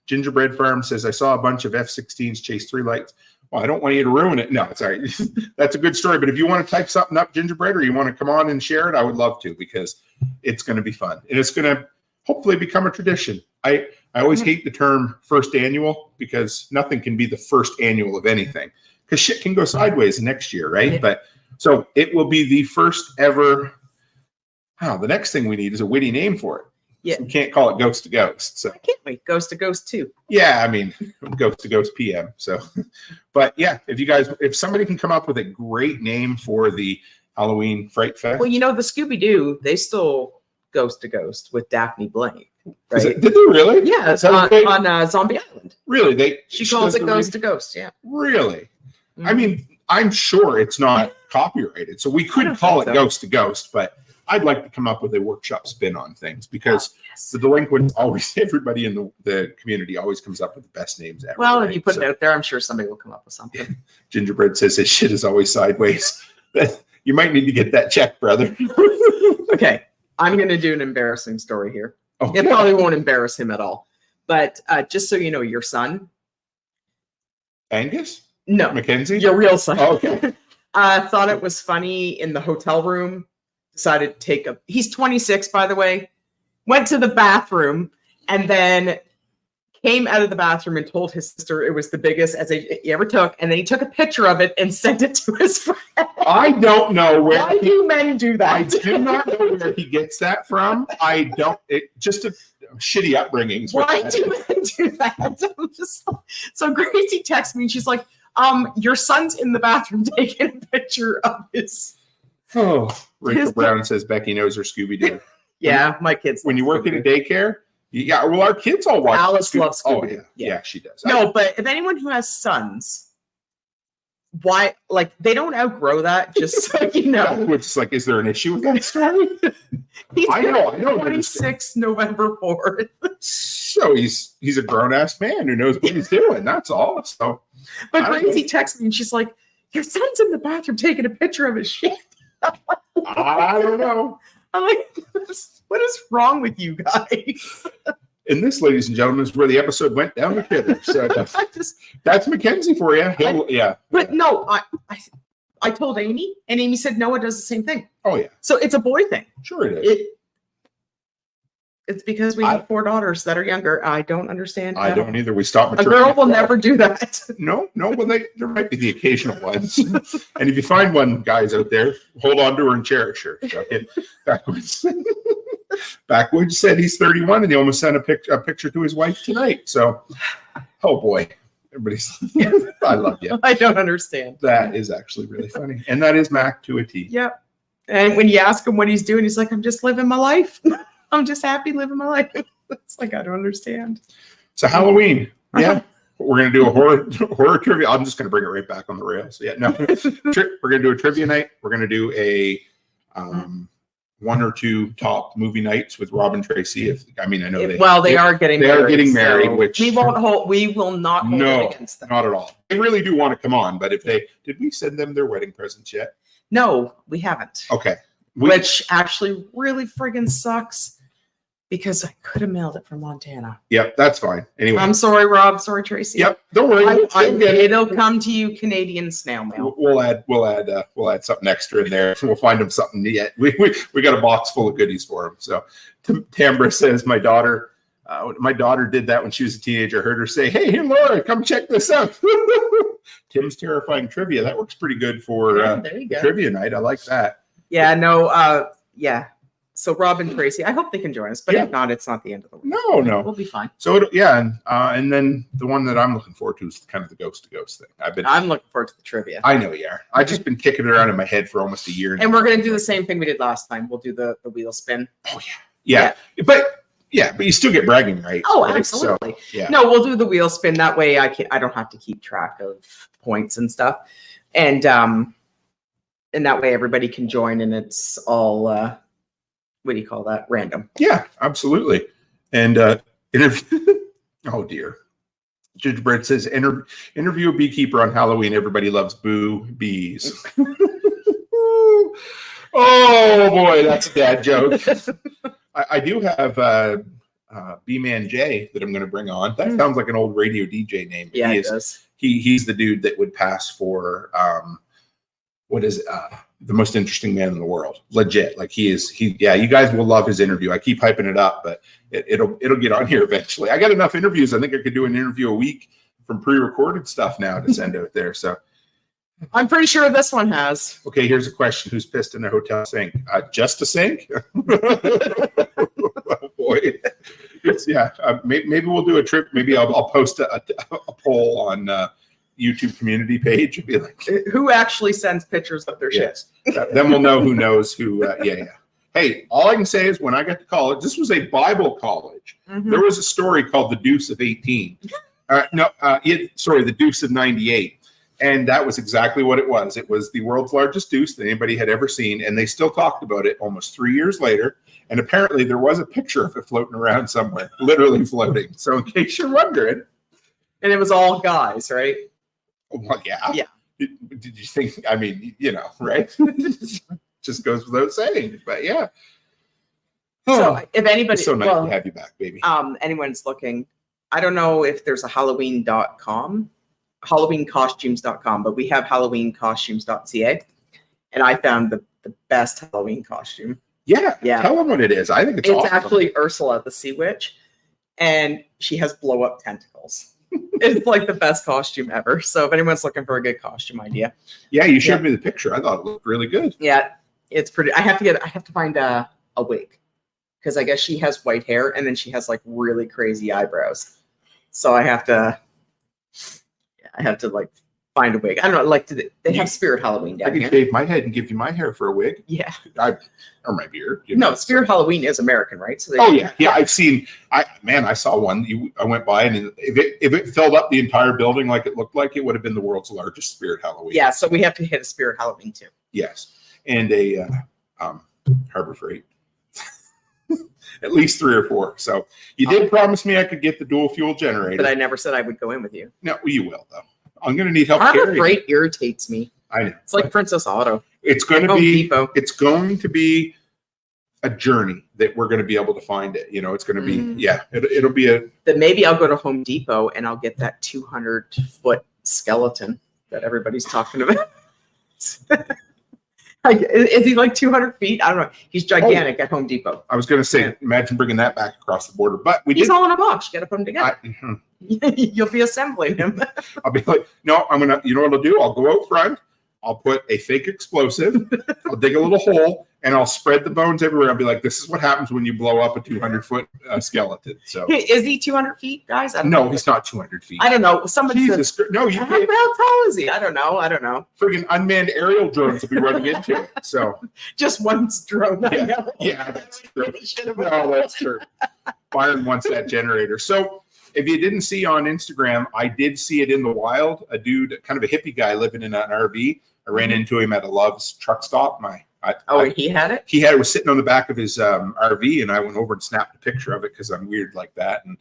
Gingerbread Farm says, "I saw a bunch of F-16s chase 3 lights." Well, I don't want you to ruin it. No, it's all right. That's a good story. But if you want to type something up, Gingerbread, or you want to come on and share it, I would love to, because it's going to be fun. And it's going to hopefully become a tradition. I always hate the term first annual, because nothing can be the first annual of anything, because shit can go sideways next year, right? Yeah. But so it will be the first ever. The next thing we need is a witty name for it. Yeah. So we can't call it Ghost to Ghost. So I can't wait. Ghost to Ghost 2. yeah, I mean, Ghost to Ghost PM. So, but yeah, if somebody can come up with a great name for the Halloween Fright Fest. Well, the Scooby-Doo, they stole Ghost to Ghost with Daphne Blaine, right? Did they really? Yeah, it's Sounds on great. Zombie Island. Really? She calls it Ghost to Ghost, yeah. Really? Mhm. I mean, I'm sure it's not copyrighted, so we could don't call it think so. Ghost to Ghost, but I'd like to come up with a workshop spin on things, because Yes. the delinquents always, everybody in the community always comes up with the best names ever. Well, if right? you put So it out there, I'm sure somebody will come up with something. Gingerbread says his shit is always sideways. You might need to get that checked, brother. Okay, I'm going to do an embarrassing story here. Oh, It probably won't embarrass him at all. But just so you know, your son, Angus? no, Mackenzie? your real son, Oh, okay. thought it was funny in the hotel room, decided to take he's 26, by the way, went to the bathroom, and then came out of the bathroom and told his sister it was the biggest as he ever took. And then he took a picture of it and sent it to his friend. I don't know where Why do men do I that? do not know where he gets that from. Just a shitty upbringing. is what Why that do is. men do that? I'm just, so Gracie texts me and she's like, your son's in the bathroom taking a picture of his. Oh, Rachel His- Brown says Becky knows her Scooby-Doo. Yeah, my kids. When you work at a daycare, yeah, well, our kids all watch Alice Scooby- loves Oh, Scooby-Doo. yeah. Yeah, she does. No, but if anyone who has sons, why, like, they don't outgrow that, just so you know. Which is like, is there an issue with that story? He's I know. 26 November 4th. So he's a grown-ass man who knows what he's doing. That's all. So But I don't Gracie texts me and she's like, your son's in the bathroom taking a picture of his shit. I don't know. I'm like, what is wrong with you guys? And this, ladies and gentlemen, is where the episode went down the shitter. So I just, that's Mackenzie for you. Yeah. but no, I told Amy, and Amy said Noah does the same thing. Oh, yeah. So it's a boy thing. Sure it is. It's because we have 4 daughters that are younger. I don't understand. I how. don't either. We stopped A maturing. girl will never do that. No, well, there might be the occasional ones. And if you find one, guys out there, hold on to her and cherish her. So, Backwoods said he's 31 and he almost sent a picture to his wife tonight. So, oh boy, everybody's, I love you. I don't understand. That is actually really funny. And that is Mac to a T. Yep. And when you ask him what he's doing, he's like, I'm just living my life. I'm just happy living my life. It's like, I don't understand. So Halloween, yeah. We're going to do a horror trivia. I'm just going to bring it right back on the rails. Yeah, no. We're going to do a trivia night. We're going to do a 1 or 2 top movie nights with Rob and Tracy. I know they are getting they married. are getting married, so which we will not hold it against them. not at all. They really do want to come on, but did we send them their wedding presents yet? No, we haven't. Okay. Which actually really friggin' sucks because I could have mailed it from Montana. Yep, that's fine. Anyway. I'm sorry, Rob. Sorry, Tracy. Yep, don't worry. It'll come to you Canadian snail mail. We'll add something extra in there. We'll find them something yet. We got a box full of goodies for them. So Tambra says my daughter did that when she was a teenager. I heard her say, "Hey, Laura, come check this out." Tim's terrifying trivia. That works pretty good for there you go. trivia night. I like that. Yeah, no, yeah. So Rob and Tracy, I hope they can join us, but Yeah. if not, it's not the end of the week. No. We'll be fine. So and then the one that I'm looking forward to is kind of the ghost to ghost thing. I'm looking forward to the trivia. I know you are. I've just been kicking it around in my head for almost a year. And we're going to do the same thing we did last time. We'll do the wheel spin. Oh yeah. But you still get bragging rights. Oh, right? absolutely. So, yeah. No, we'll do the wheel spin. That way I don't have to keep track of points and stuff. And that way everybody can join and it's all, what do you call that? Random. Yeah, absolutely. And if oh dear. Gingerbread says, interview a beekeeper on Halloween. Everybody loves boo bees. Oh boy, that's a dad joke. I do have B-Man J that I'm going to bring on. That sounds like an old radio DJ name. Yeah, it does. He's the dude that would pass for the most interesting man in the world. Legit. Like you guys will love his interview. I keep hyping it up, but it'll get on here eventually. I got enough interviews. I think I could do an interview a week from pre-recorded stuff now to send out there. So I'm pretty sure this one has. okay, here's a question. Who's pissed in their hotel sink? Just a sink? Oh boy. Maybe we'll do a trip. Maybe I'll post a poll on YouTube community page and be like, who actually sends pictures of their shit? Then we'll know who knows who. Hey, all I can say is when I got to college, this was a Bible college. Mm-hmm. There was a story called The Deuce of 18. The Deuce of 98. And that was exactly what it was. It was the world's largest deuce that anybody had ever seen. And they still talked about it almost 3 years later. And apparently there was a picture of it floating around somewhere, literally floating. So in case you're wondering. And it was all guys, right? Well, yeah. Yeah. Did you think, I mean, right? Just goes without saying. But yeah. So if anybody, it's so nice to have you back, baby. Anyone's looking, I don't know if there's a Halloween.com. HalloweenCostumes.com, but we have HalloweenCostumes.ca, and I found the best Halloween costume. Yeah. Tell them what it is. I think it's awesome. Actually Ursula the Sea Witch, and she has blow up tentacles. It's like the best costume ever. So if anyone's looking for a good costume idea, you showed me the picture. I thought it looked really good. Yeah, it's pretty. I have to find a wig because I guess she has white hair and then she has like really crazy eyebrows. So I have to like find a wig. I don't know. Like they have Spirit Halloween down here. I can shave my head and give you my hair for a wig. Yeah. Or my beard. No, Spirit Halloween is American, right? So I've seen. I saw one. I went by, and if it filled up the entire building like it looked like, it would have been the world's largest Spirit Halloween. Yeah. So we have to hit a Spirit Halloween too. Yes, and a Harbor Freight. At least 3 or 4. So you did promise me I could get the dual fuel generator. But I never said I would go in with you. No, you will though. I'm going to need help. Harbor Freight irritates me. I know. It's like Princess Auto. It's going to be. It's going to be a journey that we're going to be able to find it. It's going to be. Yeah. It'll be a. Then maybe I'll go to Home Depot and I'll get that 200-foot skeleton that everybody's talking about. Is he like 200 feet? I don't know. He's gigantic at Home Depot. I was going to say, imagine bringing that back across the border, but he's all in a box. You got to put them together. You'll be assembling him. I'll be like, no, I'm going to, you know what I'll do? I'll go out front. I'll put a fake explosive. I'll dig a little hole and I'll spread the bones everywhere. I'll be like, this is what happens when you blow up a 200-foot skeleton. So is he 200 feet, guys? No, he's not 200 feet. I don't know. Somebody says, no, how tall is he? I don't know. Friggin' unmanned aerial drones will be running into it. So just one drone. Yeah, I know. Yeah, that's true. No, that's true. Byron wants that generator. So if you didn't see on Instagram, I did see it in the wild. A dude, kind of a hippie guy living in an RV. I ran into him at a Love's truck stop. He had it? He had it, was sitting on the back of his RV, and I went over and snapped a picture of it because I'm weird like that. And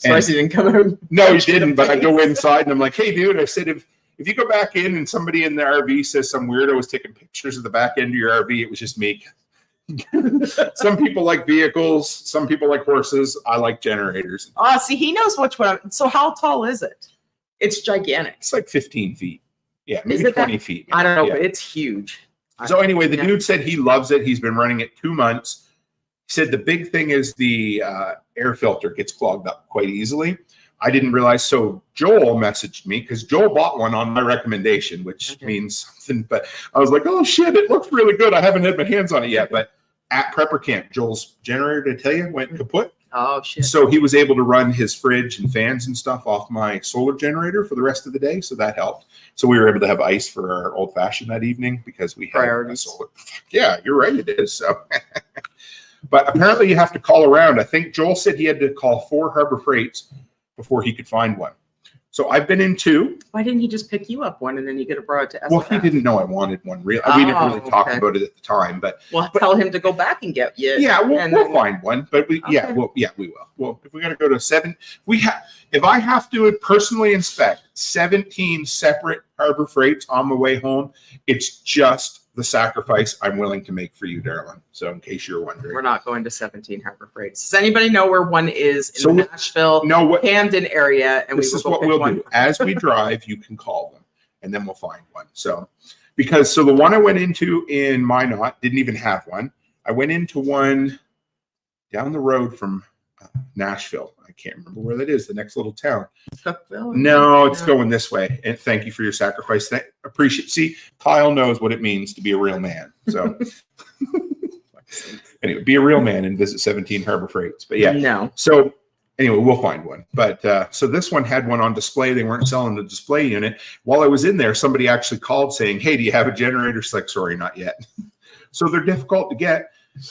he didn't come out? No, he didn't, but I go inside, and I'm like, hey, dude, I said, if you go back in and somebody in the RV says some weirdo was taking pictures of the back end of your RV, it was just me. Some people like vehicles. Some people like horses. I like generators. See, he knows which one. So how tall is it? It's gigantic. It's like 15 feet. Yeah, maybe 20 feet. I don't know, but it's huge. So anyway, the dude said he loves it. He's been running it 2 months. He said the big thing is the air filter gets clogged up quite easily. I didn't realize. So Joel messaged me because Joel bought one on my recommendation, which means something. But I was like, oh, shit, it looks really good. I haven't had my hands on it yet. But at Prepper Camp, Joel's generator, did I tell you, went kaput. Oh, shit. So he was able to run his fridge and fans and stuff off my solar generator for the rest of the day. So that helped. So we were able to have ice for our old fashioned that evening because we had a solar. Yeah, you're right. It is. So, but apparently you have to call around. I think Joel said he had to call 4 Harbor Freights before he could find one. So I've been in 2. Why didn't he just pick you up one and then you could have brought it to us? Well, he didn't know I wanted one. We didn't really talk about it at the time, but tell him to go back and get you. Yeah, we'll find one. But we will. Well, if we're gonna go to 7, we have. if I have to personally inspect 17 separate Harbor Freights on my way home, it's just the sacrifice I'm willing to make for you, darling. So in case you're wondering. We're not going to 17 Harbor Freights. Does anybody know where one is in the Nashville, Camden area? And this is what we'll do. As we drive, you can call them, and then we'll find one. So the one I went into in Minot didn't even have one. I went into one down the road from Nashville. I can't remember where that is, the next little town. Cookville? No, it's going this way. And thank you for your sacrifice. Appreciate. See, Kyle knows what it means to be a real man. So anyway, be a real man and visit 17 Harbor Freights. But yeah. No. So anyway, we'll find one. But so this one had one on display. They weren't selling the display unit. While I was in there, somebody actually called saying, hey, do you have a generator? It's like, sorry, not yet. So they're difficult to get.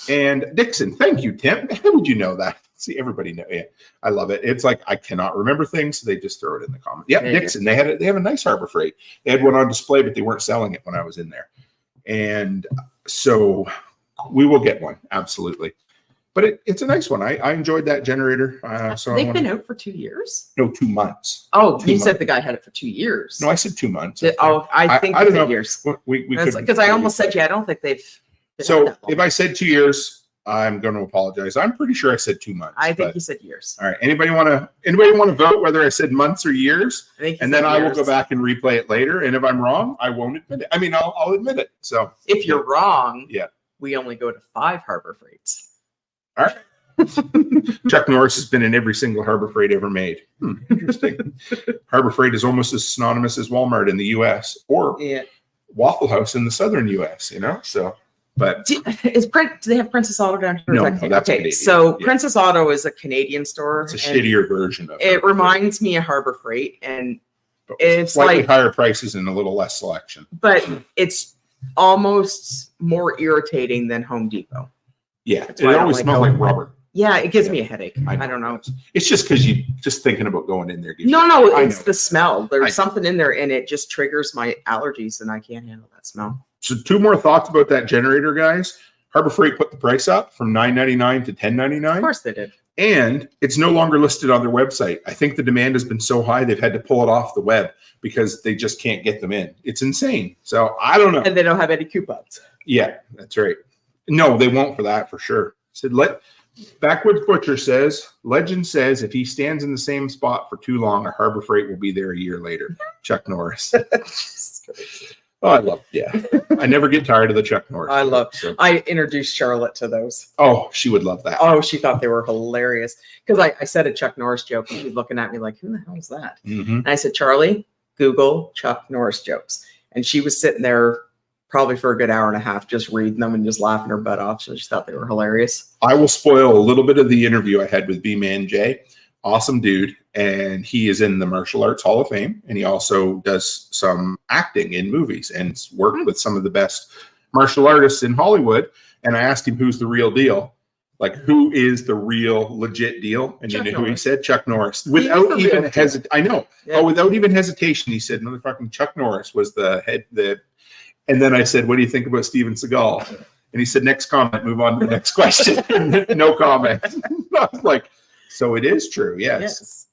And Dixon, thank you, Tim. How would you know that? See, everybody know. Yeah, I love it. It's like I cannot remember things, so they just throw it in the comments. Yeah, Dixon. They have a nice Harbor Freight. They had one on display, but they weren't selling it when I was in there. And so we will get one, absolutely. But it's a nice one. I enjoyed that generator. So they've been out for 2 years. No, 2 months. Oh, you said the guy had it for 2 years. No, I said 2 months. I think I don't know. Years. Because I almost said, I don't think they've. So if I said 2 years, I'm going to apologize. I'm pretty sure I said 2 months. I think you said years. All right. Anybody want to vote whether I said months or years? And then I will go back and replay it later. And if I'm wrong, I won't admit it. I mean, I'll admit it. So if you're wrong, yeah, we only go to 5 Harbor Freights. All right. Chuck Norris has been in every single Harbor Freight ever made. Interesting. Harbor Freight is almost as synonymous as Walmart in the U.S. or Waffle House in the southern U.S. So. But do they have Princess Auto down here? No, that's okay. So Princess Auto is a Canadian store. It's a shittier version of it. It reminds me of Harbor Freight, and it's slightly higher prices and a little less selection. But it's almost more irritating than Home Depot. Yeah, it always smells like rubber. Yeah, it gives me a headache. I don't know. It's just because you just thinking about going in there. No, it's the smell. There's something in there, and it just triggers my allergies, and I can't handle that smell. So 2 more thoughts about that generator, guys. Harbor Freight put the price up from $9.99 to $10.99. Of course they did. And it's no longer listed on their website. I think the demand has been so high they've had to pull it off the web because they just can't get them in. It's insane. So I don't know. And they don't have any coupons. Yeah, that's right. No, they won't for that for sure. Said Backwoods Butcher says, legend says if he stands in the same spot for too long, a Harbor Freight will be there a year later. Chuck Norris. Oh, I love, I never get tired of the Chuck Norris. I introduced Charlotte to those. Oh, she would love that. Oh, she thought they were hilarious. Because I said a Chuck Norris joke and she was looking at me like, who the hell is that? Mm-hmm. And I said, Charlie, Google Chuck Norris jokes. And she was sitting there probably for a good hour and a half just reading them and just laughing her butt off. So she thought they were hilarious. I will spoil a little bit of the interview I had with B-Man Jay. Awesome dude. And he is in the Martial Arts Hall of Fame. And he also does some acting in movies and worked with some of the best martial artists in Hollywood. And I asked him, who's the real deal? Like, who is the real legit deal? And Chuck you know Norris. who he said? Chuck Norris. Without even hesitation. I know. Yeah. Oh, without even hesitation, he said, motherfucking Chuck Norris was the head. And then I said, what do you think about Steven Seagal? And he said, next comment, move on to the next question. No comment. I was like, so it is true. Yes.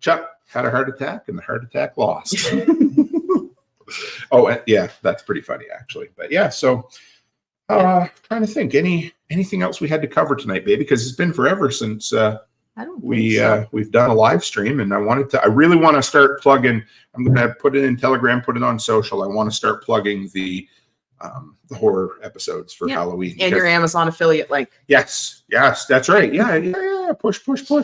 Chuck had a heart attack and the heart attack lost. Oh, yeah, that's pretty funny actually. But yeah, so trying to think anything else we had to cover tonight, baby, because it's been forever since we've done a live stream, and I really want to start plugging. I'm going to put it in Telegram, put it on social. I want to start plugging the horror episodes for Halloween. And your Amazon affiliate link. Yes, that's right. Yeah. Push.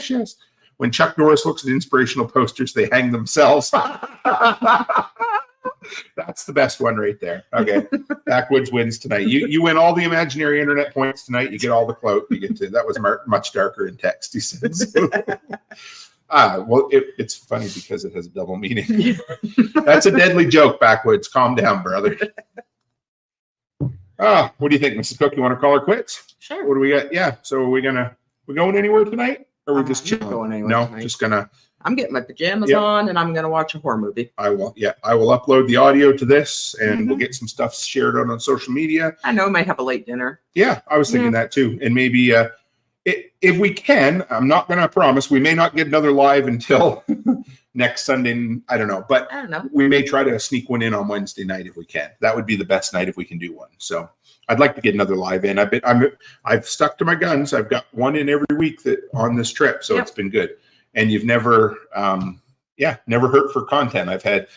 Yes. When Chuck Norris looks at inspirational posters, they hang themselves. That's the best one right there. Okay. Backwoods wins tonight. You win all the imaginary internet points tonight. You get all the clout. You get to that was much darker in text, he says. Well, it's funny because it has a double meaning. That's a deadly joke, Backwoods. Calm down, brother. What do you think, Mrs. Cook? You want to call her quits? Sure. What do we got? Yeah. So we going anywhere tonight? Or we just chilling? Going anywhere no, tonight. Just gonna. I'm getting my pajamas on, and I'm gonna watch a horror movie. I will upload the audio to this, and we'll get some stuff shared out on social media. I know I might have a late dinner. Yeah, I was thinking that too, and maybe If we can, I'm not going to promise. We may not get another live until next Sunday. I don't know, but I don't know. we may try to sneak one in on Wednesday night if we can. That would be the best night if we can do one. So I'd like to get another live in. I've stuck to my guns. I've got one in every week that on this trip, so It's been good. And you've never, never hurt for content. I've had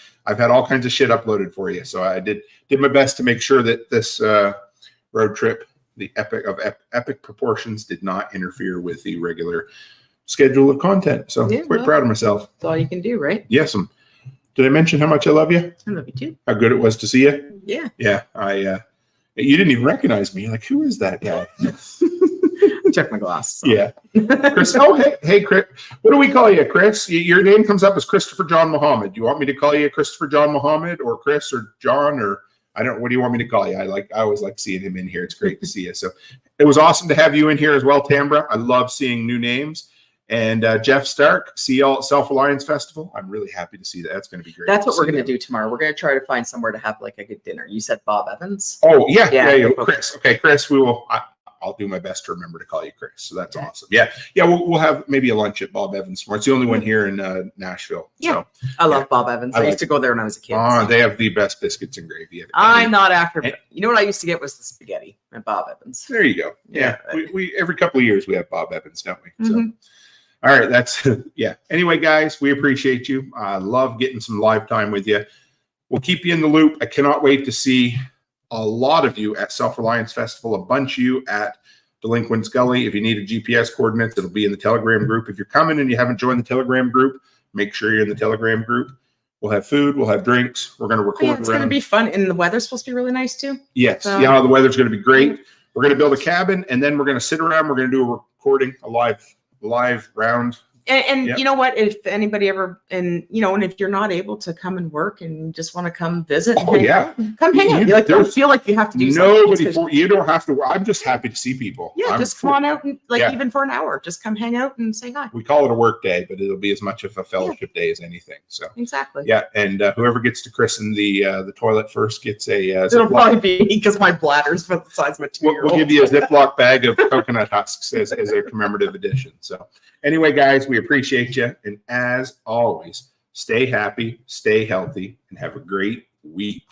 all kinds of shit uploaded for you. So I did my best to make sure that this road trip, the epic proportions, did not interfere with the regular schedule of content. So quite proud of myself. That's all you can do, right? Yes. Did I mention how much I love you? I love you too. How good it was to see you? Yeah. Yeah. You didn't even recognize me. You're like, who is that guy? Check my glasses. Yeah. Chris. Oh, hey, Chris. What do we call you, Chris? Your name comes up as Christopher John Muhammad. Do you want me to call you Christopher John Muhammad or Chris or John or what do you want me to call you? I always like seeing him in here. It's great to see you. So it was awesome to have you in here as well, Tambra. I love seeing new names. And Jeff Stark, CL Self-Alliance Festival. I'm really happy to see that. That's going to be great. That's what we're going to do tomorrow. We're going to try to find somewhere to have like a good dinner. You said Bob Evans. Oh, yeah. Chris. Okay, Chris, I'll do my best to remember to call you Chris. So that's awesome. Yeah. We'll have maybe a lunch at Bob Evans tomorrow. It's the only one here in Nashville. Yeah. So, I love Bob Evans. I used to go there when I was a kid. So. They have the best biscuits and gravy. I'm not after, you know what I used to get was the spaghetti at Bob Evans. There you go. Yeah. We every couple of years we have Bob Evans, don't we? So. Mm-hmm. All right, that's Anyway, guys, we appreciate you. I love getting some live time with you. We'll keep you in the loop. I cannot wait to see a lot of you at Self-Reliance Festival, a bunch of you at Delinquents Gully. If you need a GPS coordinates, it'll be in the Telegram group. If you're coming and you haven't joined the Telegram group, make sure you're in the Telegram group. We'll have food. We'll have drinks. We're going to record. It's going to be fun. And the weather's supposed to be really nice too. Yes. So. Yeah, the weather's going to be great. We're going to build a cabin and then we're going to sit around. We're going to do a recording, a live round. And you know what, if anybody ever, and if you're not able to come and work and just want to come visit, come hang out. You don't feel like you have to do something. You don't have to. I'm just happy to see people. Yeah, just come on out and even for an hour, just come hang out and say hi. We call it a work day, but it'll be as much of a fellowship day as anything. So exactly. Yeah, and whoever gets to christen the toilet first gets a. It'll probably be me because my bladder's about the size of a 2-year-old. We'll give you a Ziploc bag of coconut husks as a commemorative addition. So anyway, guys, we appreciate you. And as always, stay happy, stay healthy, and have a great week.